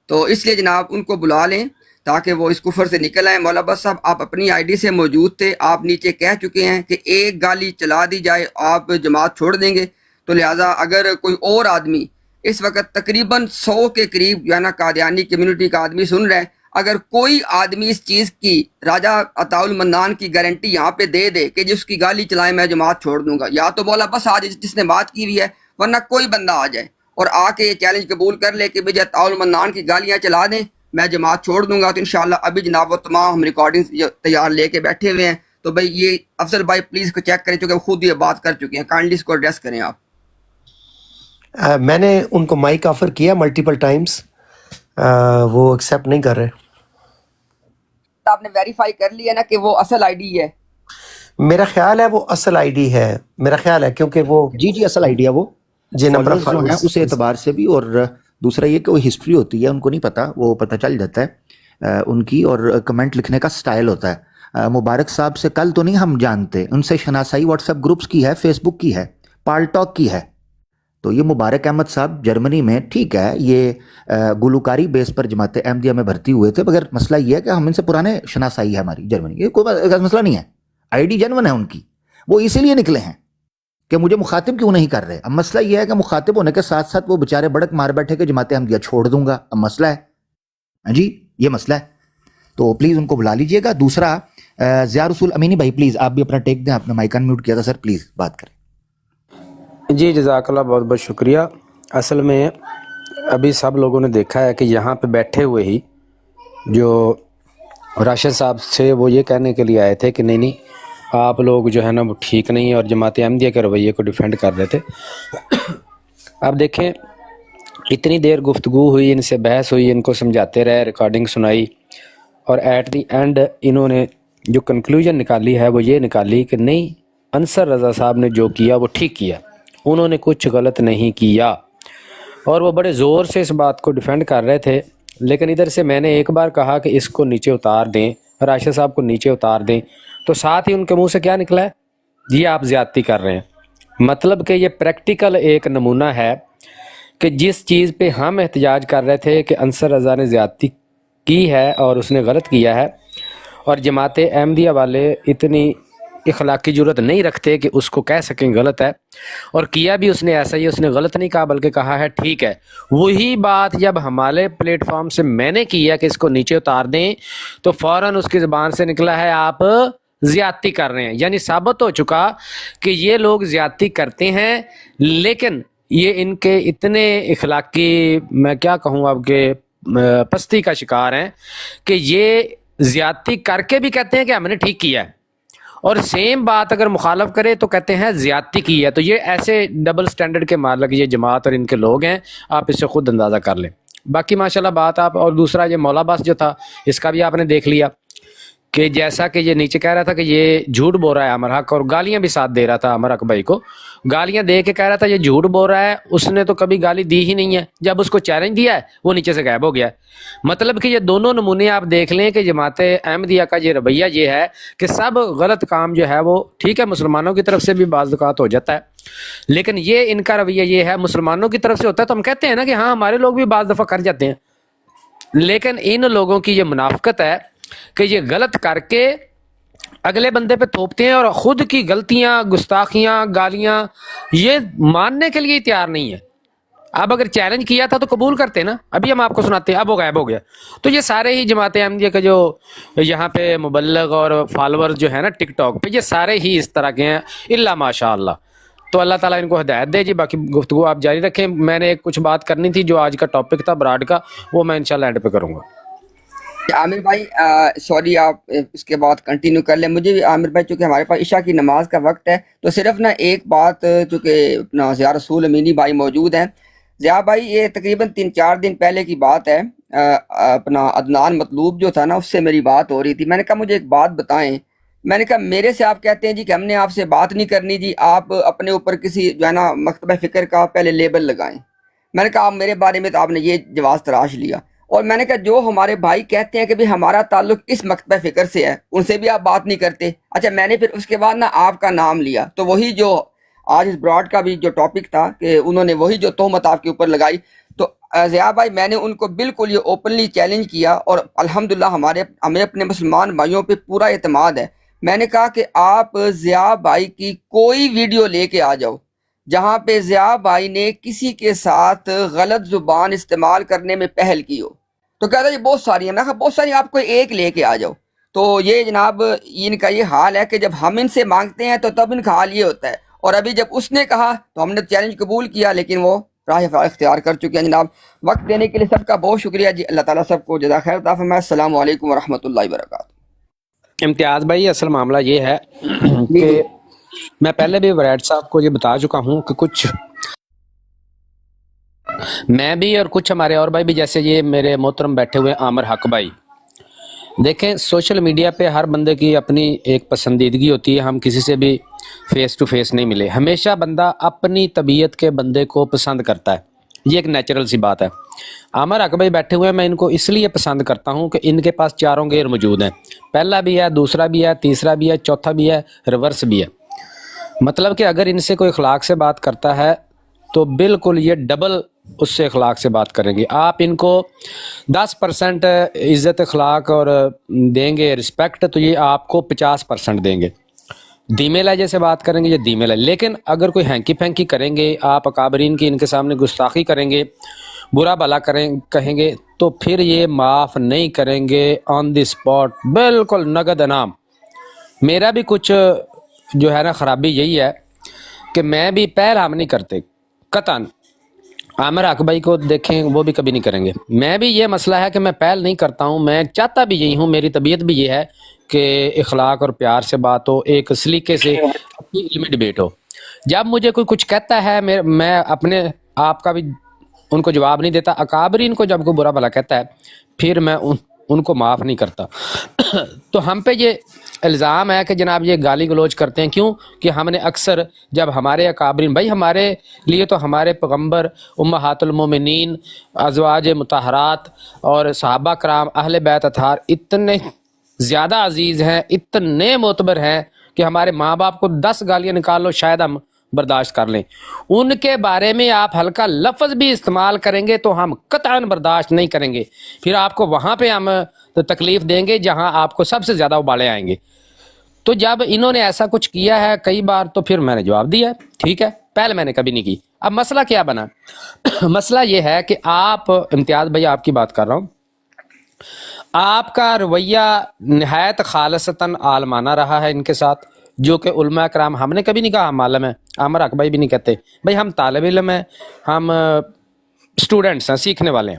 तो इसलिए जनाब उनको बुला लें ताकि वो इस कुफर से निकल आए। मौला बस साहब आप अपनी आईडी से मौजूद थे, आप नीचे कह चुके हैं कि एक गाली चला दी जाए आप जमात छोड़ देंगे। तो लिहाजा अगर कोई और आदमी इस वक्त तकरीबन 100 के करीब जो है ना कादियानी कम्युनिटी का आदमी सुन रहा है, अगर कोई आदमी इस चीज़ की राजा अताउल मन्नान की गारंटी यहाँ पे दे दे कि जिसकी गाली चलाए मैं जमात छोड़ दूंगा, या तो मौला बस आज जिसने बात की हुई है, वरना कोई बंदा आ जाए और आके ये चैलेंज कबूल कर ले कि भाई अताउल मन्नान की गालियाँ चला दें, मैं जमात छोड़ दूंगा। तो इंशाल्लाह अभी जनाब वो तमाम हम रिकॉर्डिंग तैयार लेके बैठे हुए हैं। तो भाई ये अफजल भाई प्लीज़ इसको चेक करें, क्योंकि खुद ये बात कर चुके हैं, काइंडली इसको एड्रेस करें आप।
मैंने उनको माइक ऑफर किया मल्टीपल टाइम्स, वो एक्सेप्ट नहीं कर रहे।
आपने वेरीफाई कर लिया ना कि वो असल आईडी है?
मेरा ख्याल है वो असल आईडी है, मेरा ख्याल है, क्योंकि वो
जी असल आइडिया वो
जी नंबर
जो है उस एतबार से भी, और दूसरा ये कि वो हिस्ट्री होती है, उनको नहीं पता, वो पता चल जाता है उनकी, और कमेंट लिखने का स्टाइल होता है। मुबारक साहब से कल तो नहीं हम जानते, उनसे शनासाई व्हाट्सएप ग्रुप्स की है, फेसबुक की है, पाल टॉक की है। तो ये मुबारक अहमद साहब जर्मनी में, ठीक है, ये गुलूकारी बेस पर जमात अहमदिया में भर्ती हुए थे, मगर मसला ये है कि हम इनसे पुराने शनासाई है हमारी जर्मनी, ये कोई मसला नहीं है, आईडी जनवन है उनकी, वो इसीलिए निकले हैं कि मुझे मुखातिब क्यों नहीं कर रहे। अब मसला ये है कि मुखातिब होने के साथ साथ वो बेचारे बड़क मार बैठे कि जमात अहमदिया छोड़ दूंगा। अब मसला है जी, ये मसला है, तो प्लीज़ उनको बुला लीजिएगा। दूसरा ज़िया रसूल अमीनी भाई प्लीज़ आप भी अपना टेक दें, आपने माइक अनम्यूट किया था सर, प्लीज़ बात करें।
जी जज़ाकल्लाह, बहुत बहुत शुक्रिया। असल में अभी सब लोगों ने देखा है कि यहाँ पे बैठे हुए ही जो राशिद साहब से वो ये कहने के लिए आए थे कि नहीं आप लोग जो है ना वो ठीक नहीं है, और जमात अहमदिया के रवैये को डिफेंड कर रहे थे। अब देखें, इतनी देर गुफ्तगू हुई, इनसे बहस हुई, इनको समझाते रहे, रिकॉर्डिंग सुनाई, और एट दी एंड इन्होंने जो कंक्लूजन निकाली है वो ये निकाली कि नहीं, انصر رضا صاحب نے جو کیا وہ ٹھیک کیا, انہوں نے کچھ غلط نہیں کیا, اور وہ بڑے زور سے اس بات کو ڈیفینڈ کر رہے تھے. لیکن ادھر سے میں نے ایک بار کہا کہ اس کو نیچے اتار دیں, راشد صاحب کو نیچے اتار دیں, تو ساتھ ہی ان کے منہ سے کیا نکلا ہے, یہ آپ زیادتی کر رہے ہیں. مطلب کہ یہ پریکٹیکل ایک نمونہ ہے کہ جس چیز پہ ہم احتجاج کر رہے تھے کہ انصر رضا نے زیادتی کی ہے اور اس نے غلط کیا ہے, اور جماعت احمدیہ والے اتنی اخلاقی جرت نہیں رکھتے کہ اس کو کہہ سکیں غلط ہے, اور کیا بھی اس نے ایسا ہی, اس نے غلط نہیں کہا بلکہ کہا ہے ٹھیک ہے. وہی بات جب ہمارے پلیٹ فارم سے میں نے کی ہے کہ اس کو نیچے اتار دیں, تو فوراً اس کی زبان سے نکلا ہے آپ زیادتی کر رہے ہیں. یعنی ثابت ہو چکا کہ یہ لوگ زیادتی کرتے ہیں, لیکن یہ ان کے اتنے اخلاقی, میں کیا کہوں اب, کہ پستی کا شکار ہیں کہ یہ زیادتی کر کے بھی کہتے ہیں کہ ہم نے ٹھیک کیا ہے, اور سیم بات اگر مخالف کرے تو کہتے ہیں زیادتی کی ہے. تو یہ ایسے ڈبل سٹینڈرڈ کے مالک یہ جماعت اور ان کے لوگ ہیں, آپ اس سے خود اندازہ کر لیں. باقی ماشاءاللہ بات آپ, اور دوسرا یہ مولا عباس جو تھا اس کا بھی آپ نے دیکھ لیا کہ جیسا کہ یہ نیچے کہہ رہا تھا کہ یہ جھوٹ بول رہا ہے عامر حق, اور گالیاں بھی ساتھ دے رہا تھا عامر حق بھائی کو, گالیاں دے کے کہہ رہا تھا یہ جھوٹ بول رہا ہے, اس نے تو کبھی گالی دی ہی نہیں ہے. جب اس کو چیلنج دیا ہے وہ نیچے سے غائب ہو گیا ہے. مطلب کہ یہ دونوں نمونے آپ دیکھ لیں کہ جماعت احمدیہ کا یہ رویہ یہ ہے کہ سب غلط کام جو ہے وہ ٹھیک ہے, مسلمانوں کی طرف سے بھی بعض اوقات ہو جاتا ہے, لیکن یہ ان کا رویہ یہ ہے مسلمانوں کی طرف سے ہوتا ہے تو ہم کہتے ہیں نا کہ ہاں ہمارے لوگ بھی بعض دفعہ کر جاتے ہیں, لیکن ان لوگوں کی یہ منافقت ہے کہ یہ غلط کر کے اگلے بندے پہ تھوپتے ہیں, اور خود کی غلطیاں, گستاخیاں, گالیاں یہ ماننے کے لیے تیار نہیں ہے. اب اگر چیلنج کیا تھا تو قبول کرتے نا, ابھی ہم آپ کو سناتے ہیں, اب وہ غائب ہو گیا. تو یہ سارے ہی جماعت احمدیہ کے جو یہاں پہ مبلغ اور فالوور جو ہے نا ٹک ٹاک پہ, یہ سارے ہی اس طرح کے ہیں الا ماشاء اللہ. تو اللہ تعالیٰ ان کو ہدایت دے جی. باقی گفتگو آپ جاری رکھیں, میں نے کچھ بات کرنی تھی جو آج کا ٹاپک تھا براڈ کا, وہ میں انشاءاللہ اینڈ پہ کروں گا.
عامر بھائی سوری آپ اس کے بعد کنٹینیو کر لیں. مجھے بھی عامر بھائی چونکہ ہمارے پاس عشاء کی نماز کا وقت ہے, تو صرف نا ایک بات, چونکہ اپنا ضیاء رسول امینی بھائی موجود ہیں. ضیاء بھائی یہ تقریباً 3-4 دن پہلے کی بات ہے, اپنا عدنان مطلوب جو تھا نا اس سے میری بات ہو رہی تھی. میں نے کہا مجھے ایک بات بتائیں, میں نے کہا میرے سے آپ کہتے ہیں جی کہ ہم نے آپ سے بات نہیں کرنی جی, آپ اپنے اوپر کسی جو ہے نا مکتبہ فکر کا پہلے لیبل لگائیں. میں نے کہا آپ میرے بارے میں تو آپ نے یہ جواز تراش لیا, اور میں نے کہا جو ہمارے بھائی کہتے ہیں کہ بھی ہمارا تعلق اس مکتبہ فکر سے ہے, ان سے بھی آپ بات نہیں کرتے. اچھا میں نے پھر اس کے بعد نا آپ کا نام لیا, تو وہی جو آج اس براڈ کا بھی جو ٹاپک تھا کہ انہوں نے وہی جو تہمت آپ کے اوپر لگائی, تو ضیاء بھائی میں نے ان کو بالکل یہ اوپنلی چیلنج کیا, اور الحمدللہ ہمیں اپنے مسلمان بھائیوں پہ پورا اعتماد ہے. میں نے کہا کہ آپ ضیاء بھائی کی کوئی ویڈیو لے کے آ جاؤ جہاں پہ ضیاء بھائی نے کسی کے ساتھ غلط زبان استعمال کرنے میں پہل کی ہو, تو کہتا ہے یہ بہت ساری ہیں. میں کہا بہت ساری, آپ کوئی ایک لے کے آ جاؤ. تو یہ جناب ان کا یہ حال ہے کہ جب ہم ان سے مانگتے ہیں تو تب ان کا حال یہ ہوتا ہے, اور ابھی جب اس نے کہا تو ہم نے چیلنج قبول کیا, لیکن وہ راہ اختیار کر چکے ہیں. جناب وقت دینے کے لیے سب کا بہت شکریہ جی. اللہ تعالیٰ سب کو جزا خیر عطا فرمائے. السلام علیکم ورحمۃ اللہ وبرکاتہ.
امتیاز بھائی اصل معاملہ یہ ہے کہ میں پہلے بھی وریڈ صاحب کو یہ بتا چکا ہوں کہ کچھ میں بھی اور کچھ ہمارے اور بھائی بھی, جیسے یہ میرے محترم بیٹھے ہوئے عامر حق بھائی, دیکھیں سوشل میڈیا پہ ہر بندے کی اپنی ایک پسندیدگی ہوتی ہے. ہم کسی سے بھی فیس ٹو فیس نہیں ملے, ہمیشہ بندہ اپنی طبیعت کے بندے کو پسند کرتا ہے, یہ ایک نیچرل سی بات ہے. عامر حق بھائی بیٹھے ہوئے ہیں, میں ان کو اس لیے پسند کرتا ہوں کہ ان کے پاس چاروں گیئر موجود ہیں, پہلا بھی ہے, دوسرا بھی ہے, تیسرا بھی ہے, چوتھا بھی ہے, ریورس بھی ہے. مطلب کہ اگر ان سے کوئی اخلاق سے بات کرتا ہے تو بالکل یہ ڈبل اس سے اخلاق سے بات کریں گے. آپ ان کو 10% عزت اخلاق اور دیں گے رسپیکٹ, تو یہ آپ کو 50% دیں گے. دھیمے لہجے سے بات کریں گے یہ دھیمے لہجے, لیکن اگر کوئی ہینکی پھینکی کریں گے, آپ اکابرین کی ان کے سامنے گستاخی کریں گے, برا بھلا کہیں گے, تو پھر یہ معاف نہیں کریں گے آن دی اسپاٹ, بالکل نقد انعام. میرا بھی کچھ جو ہے نا خرابی یہی ہے کہ میں بھی پہل ہم نہیں کرتے قطعاً. عامر حق بھائی کو دیکھیں وہ بھی کبھی نہیں کریں گے. میں بھی یہ مسئلہ ہے کہ میں پہل نہیں کرتا ہوں, میں چاہتا بھی یہی ہوں, میری طبیعت بھی یہ ہے کہ اخلاق اور پیار سے بات ہو, ایک سلیقے سے اپنی علمی ڈبیٹ ہو. جب مجھے کوئی کچھ کہتا ہے میں اپنے آپ کا بھی ان کو جواب نہیں دیتا. اکابرین کو جب کوئی برا بھلا کہتا ہے پھر میں ان کو معاف نہیں کرتا. تو ہم پہ یہ الزام ہے کہ جناب یہ گالی گلوچ کرتے ہیں. کیوں کہ ہم نے اکثر جب ہمارے اکابرین، بھائی ہمارے لیے تو ہمارے پیغمبر، امہات المومنین، ازواج مطہرات اور صحابہ کرام، اہل بیت اطہار اتنے زیادہ عزیز ہیں، اتنے معتبر ہیں کہ ہمارے ماں باپ کو 10 گالیاں نکال لو شاید ہم برداشت کر لیں. ان کے بارے میں آپ ہلکا لفظ بھی استعمال کریں گے تو ہم قطعاً برداشت نہیں کریں گے. پھر آپ کو وہاں پہ ہم تکلیف دیں گے جہاں آپ کو سب سے زیادہ ابالے آئیں گے. تو جب انہوں نے ایسا کچھ کیا ہے کئی بار تو پھر میں نے جواب دیا ہے، ٹھیک ہے، پہلے میں نے کبھی نہیں کی. اب مسئلہ کیا بنا؟ مسئلہ یہ ہے کہ آپ، امتیاز بھائی آپ کی بات کر رہا ہوں، آپ کا رویہ نہایت خالصتاً عالمانہ رہا ہے ان کے ساتھ، جو کہ علماء کرام، ہم نے کبھی نہیں کہا ہم عالم ہیں، عامر حق بھائی بھی نہیں کہتے، بھائی ہم طالب علم ہیں، ہم اسٹوڈنٹس ہیں، سیکھنے والے ہیں،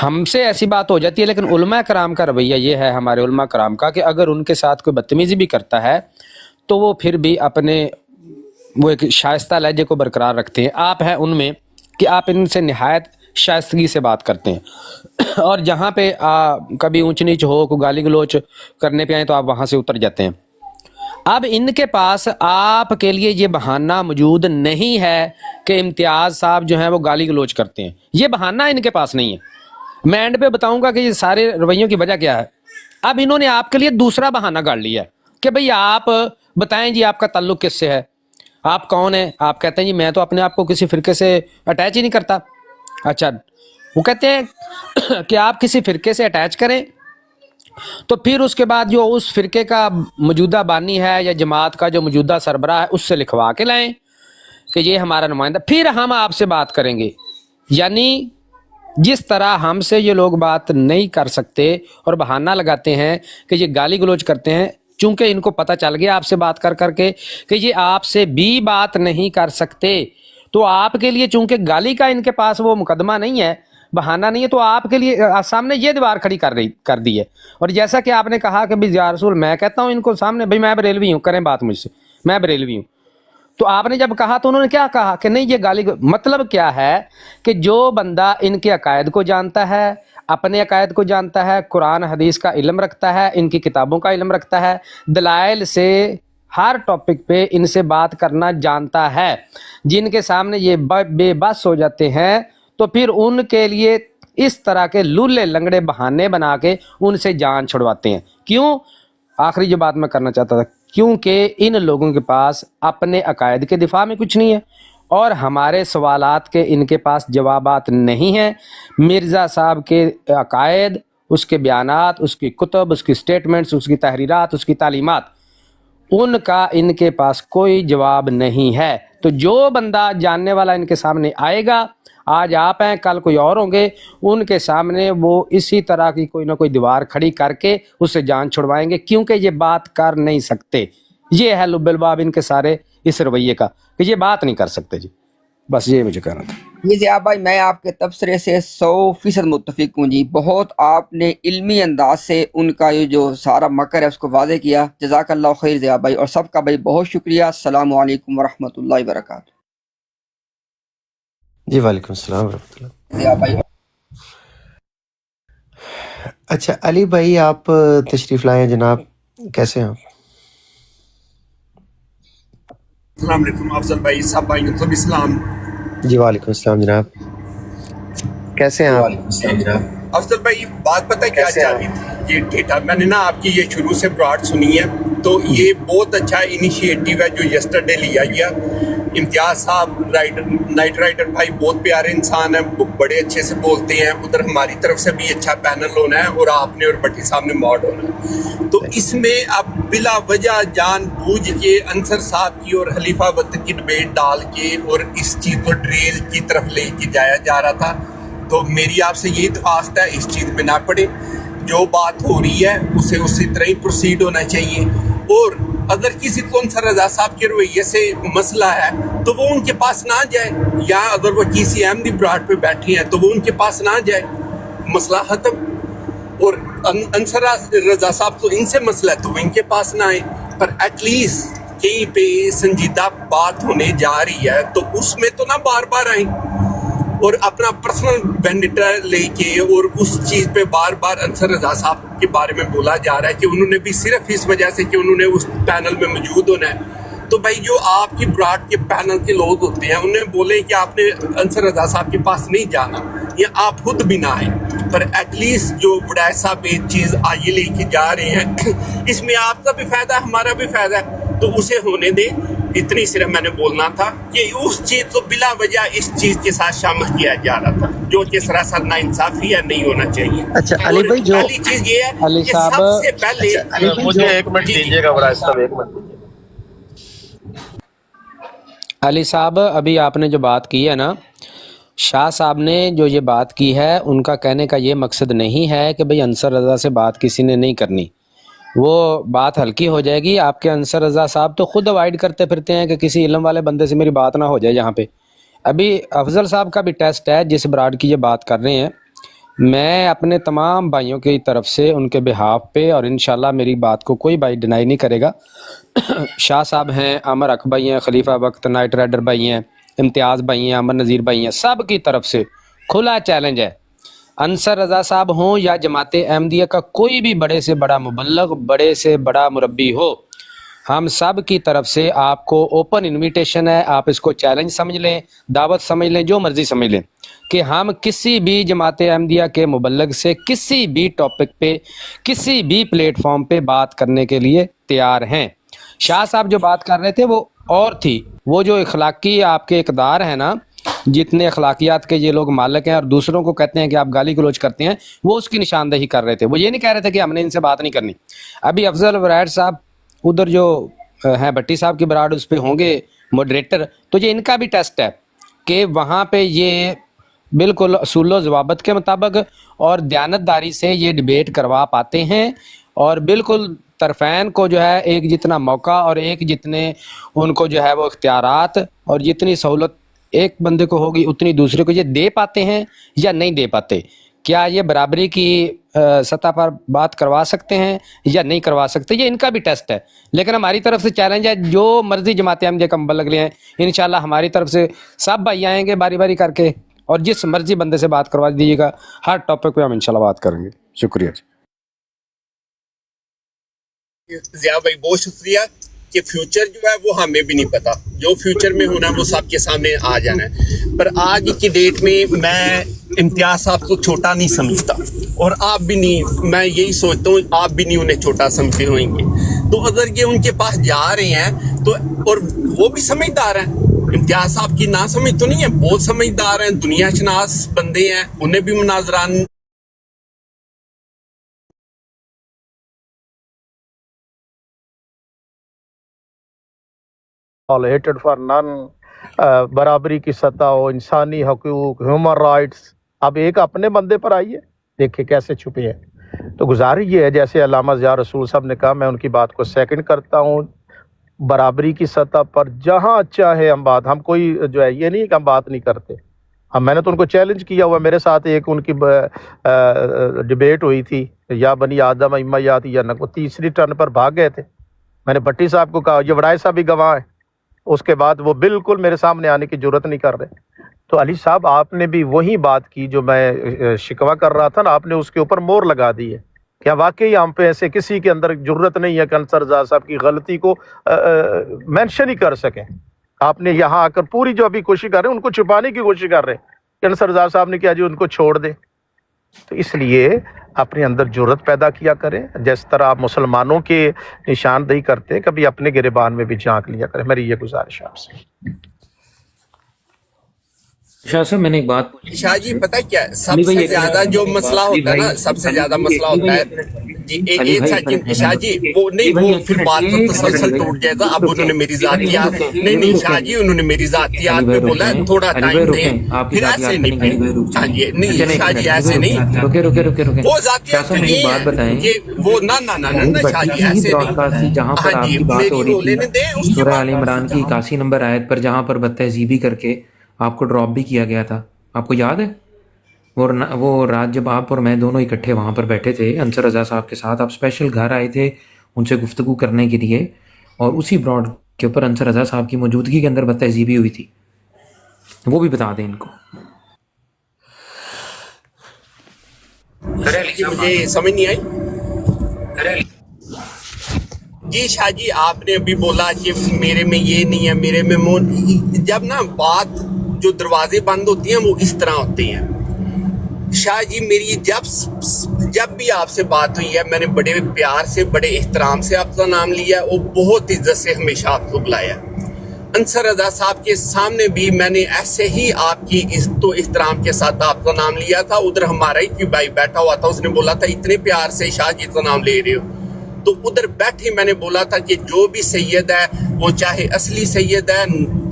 ہم سے ایسی بات ہو جاتی ہے. لیکن علماء کرام کا رویہ یہ ہے، ہمارے علماء کرام کا، کہ اگر ان کے ساتھ کوئی بدتمیزی بھی کرتا ہے تو وہ پھر بھی اپنے وہ ایک شائستہ لہجے کو برقرار رکھتے ہیں. آپ ہیں ان میں کہ آپ ان سے نہایت شائستگی سے بات کرتے ہیں، اور جہاں پہ کبھی اونچ نیچ ہو، کوئی گالی گلوچ کرنے پہ آئیں تو آپ وہاں سے اتر جاتے ہیں. اب ان کے پاس آپ کے لیے یہ بہانہ موجود نہیں ہے کہ امتیاز صاحب جو ہیں وہ گالی گلوچ کرتے ہیں، یہ بہانہ ان کے پاس نہیں ہے. میں اینڈ پہ بتاؤں گا کہ یہ سارے رویوں کی وجہ کیا ہے. اب انہوں نے آپ کے لیے دوسرا بہانہ گاڑ لیا ہے کہ بھئی آپ بتائیں جی آپ کا تعلق کس سے ہے، آپ کون ہیں. آپ کہتے ہیں جی میں تو اپنے آپ کو کسی فرقے سے اٹیچ ہی نہیں کرتا. اچھا، وہ کہتے ہیں کہ آپ کسی فرقے سے اٹیچ کریں تو پھر اس کے بعد جو اس فرقے کا موجودہ بانی ہے یا جماعت کا جو موجودہ سربراہ ہے اس سے لکھوا کے لائیں کہ یہ ہمارا نمائندہ، پھر ہم آپ سے بات کریں گے. یعنی جس طرح ہم سے یہ لوگ بات نہیں کر سکتے اور بہانہ لگاتے ہیں کہ یہ گالی گلوچ کرتے ہیں، چونکہ ان کو پتہ چل گیا آپ سے بات کر کر کے کہ یہ آپ سے بھی بات نہیں کر سکتے، تو آپ کے لیے چونکہ گالی کا ان کے پاس وہ مقدمہ نہیں ہے، بہانہ نہیں ہے، تو آپ کے لیے سامنے یہ دیوار کھڑی کر دی ہے. اور جیسا کہ آپ نے کہا کہ بھی یا رسول، میں کہتا ہوں ان کو سامنے، بھئی میں بریلوی ہوں، کریں بات مجھ سے، میں بریلوی ہوں. تو آپ نے جب کہا تو انہوں نے کیا کہا کہ نہیں یہ گالی. مطلب کیا ہے کہ جو بندہ ان کے عقائد کو جانتا ہے، اپنے عقائد کو جانتا ہے، قرآن حدیث کا علم رکھتا ہے، ان کی کتابوں کا علم رکھتا ہے، دلائل سے ہر ٹاپک پہ ان سے بات کرنا جانتا ہے، جن کے سامنے یہ بے بس ہو جاتے ہیں تو پھر ان کے لیے اس طرح کے لولے لنگڑے بہانے بنا کے ان سے جان چھڑواتے ہیں. کیوں؟ آخری جو بات میں کرنا چاہتا تھا، کیونکہ ان لوگوں کے پاس اپنے عقائد کے دفاع میں کچھ نہیں ہے اور ہمارے سوالات کے ان کے پاس جوابات نہیں ہیں. مرزا صاحب کے عقائد، اس کے بیانات، اس کی کتب، اس کی سٹیٹمنٹس، اس کی تحریرات، اس کی تعلیمات، ان کا ان کے پاس کوئی جواب نہیں ہے. تو جو بندہ جاننے والا ان کے سامنے آئے گا، آج آپ ہیں کل کوئی اور ہوں گے، ان کے سامنے وہ اسی طرح کی کوئی نہ کوئی دیوار کھڑی کر کے اس سے جان چھڑوائیں گے، کیونکہ یہ بات کر نہیں سکتے. یہ ہے لب الباب ان کے سارے اس رویے کا کہ یہ بات نہیں کر سکتے. جی بس یہ مجھے کہنا تھا.
جی ضیاء بھائی، میں آپ کے تبصرے سے 100% متفق ہوں جی. بہت آپ نے علمی انداز سے ان کا یہ جو سارا مکر ہے اس کو واضح کیا. جزاک اللہ خیر ضیاء بھائی، اور سب کا بھائی بہت شکریہ. السلام علیکم ورحمۃ اللہ وبرکاتہ.
جی وعلیکم السلام ورحمۃ اللہ.
ضیاء بھائی
اچھا علی بھائی آپ تشریف لائے ہیں جناب، کیسے ہیں آپ؟
السلام علیکم افضل بھائی، سب بھائیوں کو اسلام.
جی وعلیکم السلام جناب، کیسے ہیں آپ؟
افضل بھائی بات پتہ کیا چل رہی تھی، یہ ڈیٹا میں نے نا آپ کی یہ شروع سے براڈ سنی ہے، تو یہ بہت اچھا انیشیٹو ہے جو یسٹرڈے لیا گیا. امتیاز صاحب نائٹ رائڈر بھائی بہت پیارے انسان ہیں، بڑے اچھے سے بولتے ہیں. ادھر ہماری طرف سے بھی اچھا پینل ہونا ہے اور آپ نے اور بٹی صاحب نے موڈ ہونا ہے. تو اس میں اب بلا وجہ جان بوجھ کے انصر صاحب کی اور خلیفہ وقت کی ڈبیٹ ڈال کے اور اس چیز کو ڈریل کی طرف لے کے جایا جا رہا تھا. تو میری آپ سے یہ درخواست ہے اس چیز میں نہ پڑے، جو بات ہو رہی ہے اسے اسی طرح ہی پروسیڈ ہونا چاہیے. اور اگر کسی کو انصر رضا صاحب کے رویے سے مسئلہ ہے تو وہ ان کے پاس نہ جائے، یا اگر وہ کسی احمدی براڈ پہ بیٹھے ہیں تو وہ ان کے پاس نہ جائے، مسئلہ ختم. اور انصر رضا صاحب تو ان سے مسئلہ ہے تو وہ ان کے پاس نہ آئے. پر ایٹ لیسٹ کہیں پہ سنجیدہ بات ہونے جا رہی ہے تو اس میں تو نہ بار بار آئیں اور اپنا پرسنل بینڈیٹا لے کے اور اس چیز پہ بار بار انصر رضا صاحب के बारे में बोला जा रहा है कि उन्होंने भी सिर्फ इस वजह से कि उन्होंने उस पैनल में मौजूद होना है, तो भाई जो आपकी ब्राड के पैनल के लोग होते हैं उन्हें बोले कि आपने अंसर रजा साहब के पास नहीं जाना या आप खुद भी ना आए, पर एटलीस्ट जो वड़ैच साहब एक चीज़ आगे लेके जा रहे हैं इसमें आपका भी फ़ायदा हमारा भी फ़ायदा है, तो उसे होने दें। इतनी सिर्फ मैंने बोलना था कि उस चीज़ को बिला वजह इस चीज़ के साथ शामिल किया जा रहा था जो कि सरासर नाइंसाफ़ी है, नहीं होना चाहिए।
अच्छा अली भाई, जो
पहली चीज़ ये है
अली
कि
साहब,
सबसे पहले
मुझे 1 मिनट दीजिएगा वड़ैच साहब, 1 मिनट।
अली साहब, अभी आपने जो बात की है ना, शाह साहब ने जो ये बात की है, उनका कहने का ये मकसद नहीं है कि भाई अंसर रज़ा से बात किसी ने नहीं करनी, वो बात हल्की हो जाएगी। आपके अंसर रज़ा साहब तो खुद अवॉइड करते फिरते हैं कि किसी इल्म वाले बंदे से मेरी बात ना हो जाए। यहाँ पे अभी अफजल साहब का भी टेस्ट है जिस ब्राड की ये बात कर रहे हैं। मैं अपने तमाम भाइयों की तरफ से उनके बिहाफ पे, और इंशाल्लाह मेरी बात को कोई भाई डिनाई नहीं करेगा, शाह साहब हैं, अमर अक भाई हैं, खलीफा वक्त नाइट राइडर भाई हैं, इम्तियाज़ भाई हैं, अमर नज़ीर भाई हैं, सब की तरफ से खुला चैलेंज है। अंसर रज़ा साहब हों या जमात अहमदिया का कोई भी बड़े से बड़ा मुबल्लग, बड़े से बड़ा मुरब्बी हो, हम सब की तरफ से आपको ओपन इनविटेशन है। आप इसको चैलेंज समझ लें, दावत समझ लें, जो मर्ज़ी समझ लें कि हम किसी भी जमात अहमदिया के मुबल्लग से किसी भी टॉपिक पे, किसी भी प्लेटफॉर्म पे बात करने के लिए तैयार हैं। शाह साहब जो बात कर रहे थे वो और थी, वो जो इखलाकी आपके इक़दार है ना, जितने अखलाकियात के ये लोग मालिक हैं और दूसरों को कहते हैं कि आप गाली गलौज करते हैं, वो उसकी निशानदेही कर रहे थे। वो ये नहीं कह रहे थे कि हमने इनसे बात नहीं करनी। अभी अफजल वराड साहब उधर जो हैं भट्टी साहब की बराड, उस पर होंगे मॉडरेटर, तो ये इनका भी टेस्ट है कि वहाँ पे ये बिल्कुल असूल ज़वाबत के मुताबिक और दयानतदारी से ये डिबेट करवा पाते हैं, और बिल्कुल तरफ़ैन को जो है एक जितना मौका और एक जितने उनको जो है वो इख्तियारात और जितनी सहूलत एक बंदे को होगी उतनी दूसरे को ये दे पाते हैं या नहीं दे पाते। क्या ये बराबरी की सतह पर बात करवा सकते हैं या नहीं करवा सकते, ये इनका भी टेस्ट है। लेकिन हमारी तरफ से चैलेंज है, जो मर्जी जमात अहमदिया का मुबल्लिग ले हैं, इंशाल्लाह हमारी तरफ से सब भाई आएंगे बारी बारी करके, और जिस मर्जी बंदे से बात करवा दीजिएगा, हर टॉपिक पे हम इंशाल्लाह बात करेंगे। शुक्रिया जी।
ज़िया भाई बहुत शुक्रिया कि फ्यूचर जो है वो हमें भी नहीं पता, जो फ्यूचर में होना है वो सबके सामने आ जाना है। पर आज की डेट में मैं इम्तियाज़ साहब को छोटा नहीं समझता, और आप भी नहीं, मैं यही सोचता हूँ आप भी नहीं उन्हें छोटा समझते होंगे। तो अगर ये उनके पास जा रहे हैं तो, और वो भी समझदार हैं, इम्तियाज़ साहब की ना समझ तो नहीं है, बहुत समझदार हैं, दुनिया शनास बंदे हैं, उन्हें भी मुनाजरान
हेटेड फॉर नन, बराबरी की सतह हो, इंसानी हकूक, ह्यूमन राइट्स। अब एक अपने बंदे पर आइए, देखिए कैसे छुपे हैं। तो गुजारिश ये है, जैसे अल्लामा ज़िया रसूल साहब ने कहा, मैं उनकी बात को सेकंड करता हूँ। बराबरी की सतह पर जहाँ चाहे हम बात, हम कोई जो है ये नहीं कि हम बात नहीं करते। हम, मैंने तो उनको चैलेंज किया हुआ, मेरे साथ एक उनकी डिबेट हुई थी, या बनी आदम इम्मयात या न, तीसरी टर्न पर भाग गए थे। मैंने भट्टी साहब को कहा, ये वड़ाई साहब भी गवाह है, उसके बाद वो बिल्कुल मेरे सामने आने की जरूरत नहीं कर रहे। तो अली साहब, आपने भी वही बात की जो मैं शिकवा कर रहा था ना, आपने उसके ऊपर मोहर लगा दी है। क्या वाकई हम पे ऐसे किसी के अंदर जरूरत नहीं है कि अंसर रज़ा साहब की गलती को मेंशन ही कर सकें? आपने यहाँ आकर पूरी जो अभी कोशिश कर रहे हैं उनको छुपाने की कोशिश कर रहे हैं कि अंसर रज़ा साहब ने किया जी उनको छोड़ दे। तो इसलिए अपने अंदर जुर्रत पैदा किया करें, जिस तरह आप मुसलमानों के निशानदेही करते हैं, कभी अपने गिरेबान में भी झांक लिया करें। मेरी ये गुजारिश है आपसे।
शाह साहब, मैंने एक बात पूछी।
शाह जी पता क्या है, सबसे ज्यादा जो मसला होता है ना, सबसे ज्यादा मसला होता है जी, एक शाह जी वो नहीं, वो फिर बात पर तसलसल टूट जाएगा। अब उन्होंने मेरी जातियात, नहीं शाह जी, उन्होंने मेरी जातियात पे बोला थोड़ा टाइम दें, फिर ऐसे नहीं, हाँ जी नहीं शाह जी ऐसे नहीं,
रुके रुके रुके रुके
वो जातियात नहीं
बात बताएं,
ये वो ना शाह जी ऐसे नहीं।
जहाँ पर आपकी बात हो रही थी सूरह आल इमरान की 81 नंबर आयत पर, जहाँ पर बदतहजीबी करके आपको ड्रॉप भी किया गया था, आपको याद है? वो रात जब आप और मैं दोनों इकट्ठे वहाँ पर बैठे थे अंसर रज़ा साहब के साथ, आप स्पेशल घर आए थे उनसे गुफ्तगू करने के लिए, और उसी ब्रॉड के ऊपर अंसर रज़ा साहब की मौजूदगी के अंदर बदतहजीबी हुई थी, वो भी बता दें इनको।
मुझे समझ नहीं आई। जी शाह जी, आपने अभी बोला कि मेरे में ये नहीं है, मेरे में जब ना बात जो दरवाजे बंद होती हैं वो इस तरह होती हैं। शाह जी, मेरी जब भी आपसे बात हुई है, मैंने बड़े प्यार से, बड़े एहतराम से आपका नाम लिया और बहुत इज्जत से हमेशा आपको बुलाया। अंसर रजा साहब के सामने भी मैंने ऐसे ही आपकी इज्जत एहतराम के साथ आपका नाम लिया था। उधर हमारा ही कोई भाई बैठा हुआ था, उसने बोला था इतने प्यार से शाह जी का नाम ले रहे हो, तो उधर बैठे मैंने बोला था कि जो भी सैयद है वो चाहे असली सैयद है,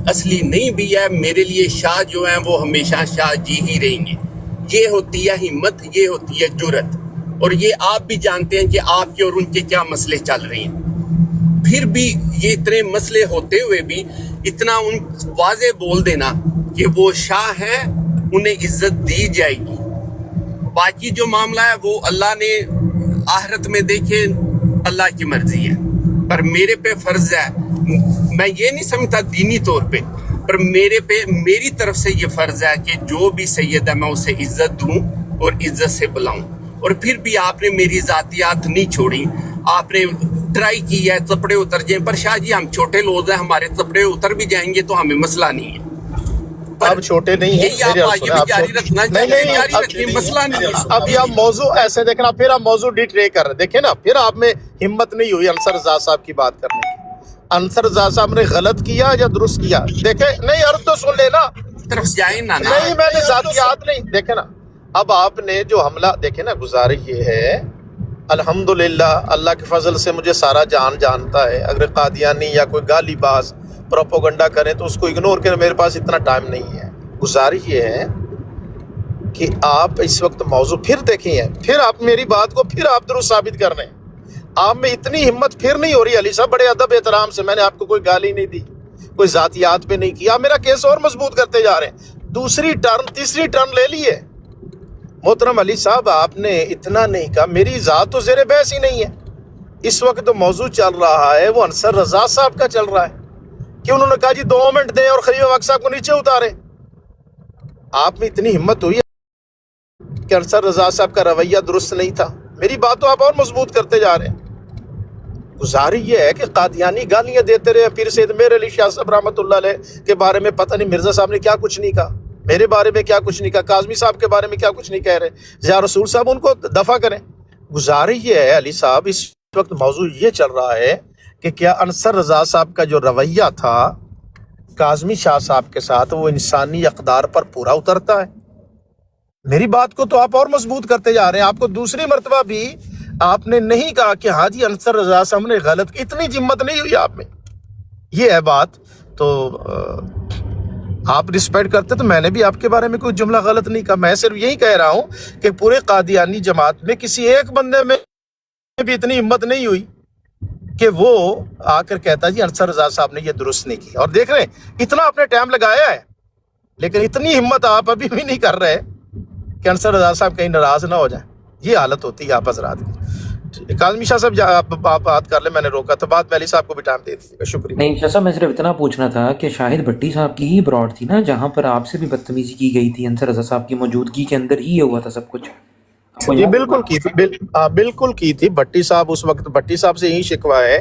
असली नहीं भी है, मेरे लिए शाह जो है वो हमेशा शाह जी ही रहेंगे। ये होती है हिम्मत, ये होती है जुर्रत। और ये आप भी जानते हैं कि आपके और उनके क्या मसले चल रहे हैं। फिर भी ये इतने मसले होते हुए भी इतना उन वाजे बोल देना कि वो शाह हैं, उन्हें इज्जत दी जाएगी। बाकी जो मामला है वो अल्लाह ने आखिरत में देखे, अल्लाह की मर्जी है। पर मेरे पे फर्ज है, मैं ये नहीं समझता दीनी तौर पे, पर मेरी तरफ से ये फर्ज है कि जो भी सैयद है मैं उसे इज्जत दूं और इज्जत से बुलाऊं। और फिर भी आपने मेरी जातियात नहीं छोड़ी, आपने ट्राई की है चपड़े उतर जाए। पर शाह जी, हम छोटे लोग हैं, हमारे चपड़े उतर भी जाएंगे तो हमें मसला नहीं है।
आप छोटे नहीं हैं,
यही आप आगे भी जारी रखना चाहिए, जारी रखिए, मसला नहीं है।
अभी आप मौजू ऐसे देखना, फिर आप मौजू डिट्रे कर रहे, देखे ना, फिर आप में हिम्मत नहीं हुई अंसर रजा साहब की बात करने की। अंसर रजा साहब ने गलत किया या दुरुस्त किया? देखे नहीं, अर्थ तो सुन लेना,
तरफ जाए ना।
नहीं, मैंने जातियात नहीं देखे ना। अब आपने जो हमला देखे ना, गुजारिश ये है, अल्हम्दुलिल्लाह अल्लाह के फजल से मुझे सारा जानता है। अगर कादियानी या कोई गाली बाज प्रोपोगंडा करें तो उसको इग्नोर करें, मेरे पास इतना टाइम नहीं है। गुजारिश ये है कि आप इस वक्त मौजू फिर देखें, फिर आप मेरी बात को फिर आप दुरुस्त साबित कर रहे हैं। आप में इतनी हिम्मत फिर नहीं हो रही। अली साहब, बड़े अदब एहतराम से, मैंने आपको कोई गाली नहीं दी, कोई जातियात पे नहीं किया, मेरा केस और मजबूत करते जा रहे हैं। दूसरी टर्न तीसरी टर्न ले लिए। मोहतरम अली साहब, आपने इतना नहीं कहा, मेरी जात तो ज़ेरे बहस ही नहीं है। इस वक्त तो मौजू चल रहा है वो अंसर रजा साहब का चल रहा है कि उन्होंने कहा जी 2 मिनट दें और खलीफा वक्त साहब को नीचे उतारे। आप में इतनी हिम्मत हुई है कि अंसर रजा साहब का रवैया दुरुस्त नहीं था। मेरी बात तो आप और मजबूत करते जा रहे हैं। गुजारिश ये है कि कादियानी गालियां देते रहे। पीर सैयद मेहर अली शाह साहब रहमतुल्लाह अलैह के बारे में पता नहीं मिर्जा साहब ने क्या कुछ नहीं कहा, मेरे बारे में क्या कुछ नहीं कहा, काज़मी साहब के बारे में क्या कुछ नहीं कह रहे। या रसूल साहब उनको दफा करें। गुजारिश ये है अली साहब, इस वक्त मौजू ये चल रहा है कि क्या अंसर रजा साहब का जो रवैया था काज़मी शाह साहब के साथ वो इंसानी अक़दार पर पूरा उतरता है। मेरी बात को तो आप और मजबूत करते जा रहे हैं। आपको दूसरी मरतबा भी आपने नहीं कहा कि हाँ जी अंसर रजा साहब ने गलत, इतनी जिम्मत नहीं हुई आप में। ये है बात। तो आप रिस्पेक्ट करते तो मैंने भी आपके बारे में कोई जुमला गलत नहीं कहा। मैं सिर्फ यही कह रहा हूँ कि पूरे कादियानी जमात में किसी एक बंदे में भी इतनी हिम्मत नहीं हुई कि वो आकर कहता जी अंसर रजा साहब ने ये दुरुस्त नहीं की। और देख रहे हैं इतना आपने टाइम लगाया है, लेकिन इतनी हिम्मत आप अभी भी नहीं कर रहे कि अंसर रजा साहब कहीं नाराज ना हो जाए। ये हालत होती है आप हजरात की। काज़मी शाह साहब आप बात कर ले, मैंने रोका तो बाद में अली साहब को भी टाइम दे दीजिएगा। शुक्रिया।
नहीं शाह साहब, मैं सिर्फ इतना पूछना था कि शाहिद भट्टी साहब की ही ब्रॉड थी ना जहाँ पर आपसे भी बदतमीजी की गई थी, अंसर रजा साहब की मौजूदगी के अंदर ही हुआ था सब कुछ।
जी बिल्कुल की थी, बिल्कुल की थी। भट्टी साहब उस वक्त, भट्टी साहब से यही शिकवा है।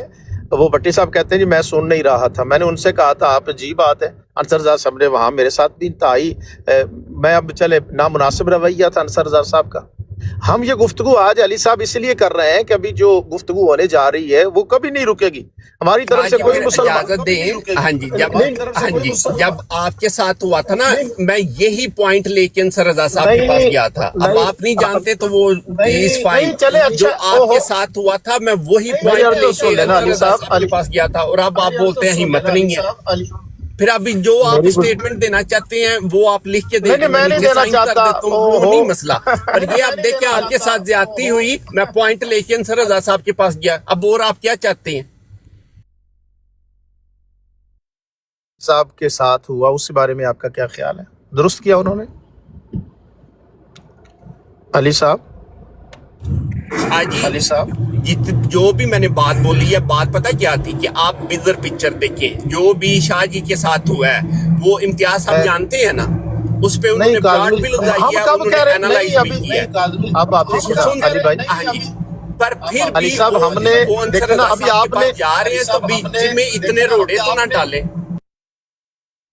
तो वो भट्टी साहब कहते हैं जी मैं सुन नहीं रहा था। मैंने उनसे कहा था आप जी बात है, अंसर रजा साहब ने वहाँ मेरे साथ भी था ही। मैं अब चले नामुनासिब रवैया था अंसर रजा साहब का। हम ये गुफ्तगू आज अली साहब इसलिए कर रहे हैं कि अभी जो गुफ्तगू होने जा रही है वो कभी नहीं रुकेगी हमारी तरफ से। कोई मुसलमान
हाँ जी, जब आपके साथ हुआ था ना, मैं यही पॉइंट लेके अंसर रजा साहब के पास गया था। अब आप नहीं जानते तो वो इस फाइन जो आपके साथ हुआ था, मैं वही पॉइंट लेके अंसर रजा साहब के पास गया था। और अब आप बोलते हैं हिम्मत नहीं है। फिर अभी जो आप स्टेटमेंट देना चाहते हैं वो आप लिख के देंगे, मैं नहीं देना चाहता तो वो नहीं मसला। पर ये आप देखें आपके साथ ज्यादती हुई, मैं पॉइंट लेके अंसर रजा साहब के पास गया। अब और आप क्या चाहते हैं?
साहब के साथ हुआ उसके बारे में आपका क्या ख्याल है? दुरुस्त किया उन्होंने अली साहब?
अली साहब जो भी मैंने बात बोली है, बात पता क्या थी कि आप बिजर पिक्चर देखें। जो भी शाह जी के साथ हुआ है वो इम्तियाज हम जानते हैं ना, उस पे उन्होंने प्लॉट भी लगाई है, उन्होंने एनालाइज भी किया।
अब आप
हाँ जी, पर फिर
अली
भी
साहब,
वो
हमने
वो अंसर
देखो ना, अभी
रज़ा साहब के
आपने
पास जा रहे हैं तो बीच में इतने रोड़े तो ना डालें।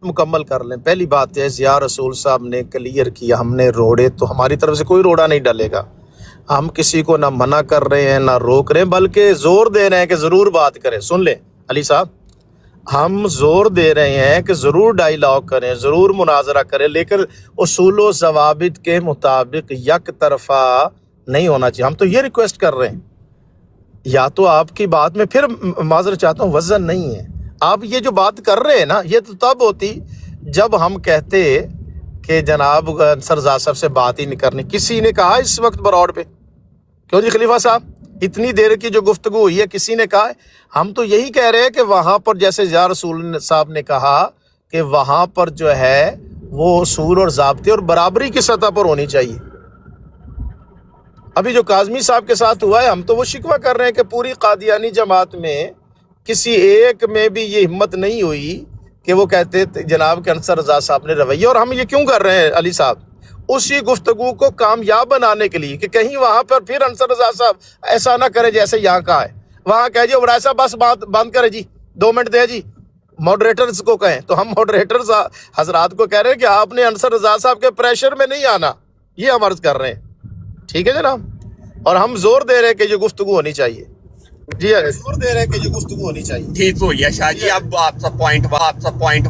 मुकम्मल कर लें। पहली बात है, ज़िया रसूल साहब ने क्लियर किया, हमने रोड़े तो हमारी तरफ से कोई रोड़ा नहीं डलेगा। हम किसी को ना मना कर रहे हैं ना रोक रहे हैं, बल्कि जोर दे रहे हैं कि ज़रूर बात करें। सुन लें अली साहब, हम जोर दे रहे हैं कि ज़रूर डायलॉग करें, ज़रूर मुनाजरा करें, लेकिन उसूल व ज़वाबित के मुताबिक यक तरफा नहीं होना चाहिए। हम तो ये रिक्वेस्ट कर रहे हैं, या तो आपकी बात में फिर माजरत चाहता हूँ वज़न नहीं है। आप ये जो बात कर रहे हैं ना, ये तो तब होती जब हम कहते कि जनाब अंसर रज़ा साहब से बात ही नहीं करनी। किसी ने कहा इस वक्त बरौड़ पे? क्यों जी खलीफा साहब, इतनी देर की जो गुफ्तगू हुई है किसी ने कहा है? हम तो यही कह रहे हैं कि वहाँ पर जैसे ज़िया रसूल साहब ने कहा कि वहाँ पर जो है वो उसूल और ज़ाब्ते और बराबरी की सतह पर होनी चाहिए। अभी जो काज़मी साहब के साथ हुआ है, हम तो वो शिकवा कर रहे हैं कि पूरी कादियानी जमात में किसी एक में भी ये हिम्मत नहीं हुई कि वो कहते जनाब के अंसर रज़ा साहब ने रवैया। और हम ये क्यों कर रहे हैं अली साहब? उसी गुफ्तगू को कामयाब बनाने के लिए कि कहीं वहाँ पर फिर अंसर रज़ा साहब ऐसा ना करे जैसे यहाँ का है। वहाँ कह जी उमराय साहब बस बात बंद करे जी, 2 मिनट दे जी, मॉडरेटर्स को कहें। तो हम मॉडरेटर्स हजरात को कह रहे हैं कि आपने अंसर रज़ा साहब के प्रेशर में नहीं आना, ये हम अर्ज कर रहे हैं। ठीक है जनाब, और हम जोर दे रहे हैं कि ये गुफ्तगू होनी चाहिए। जी जोर दे रहे हैं कि ये गुफ्तगू होनी चाहिए।
ठीक हो गया शाह जी, अब आपका पॉइंट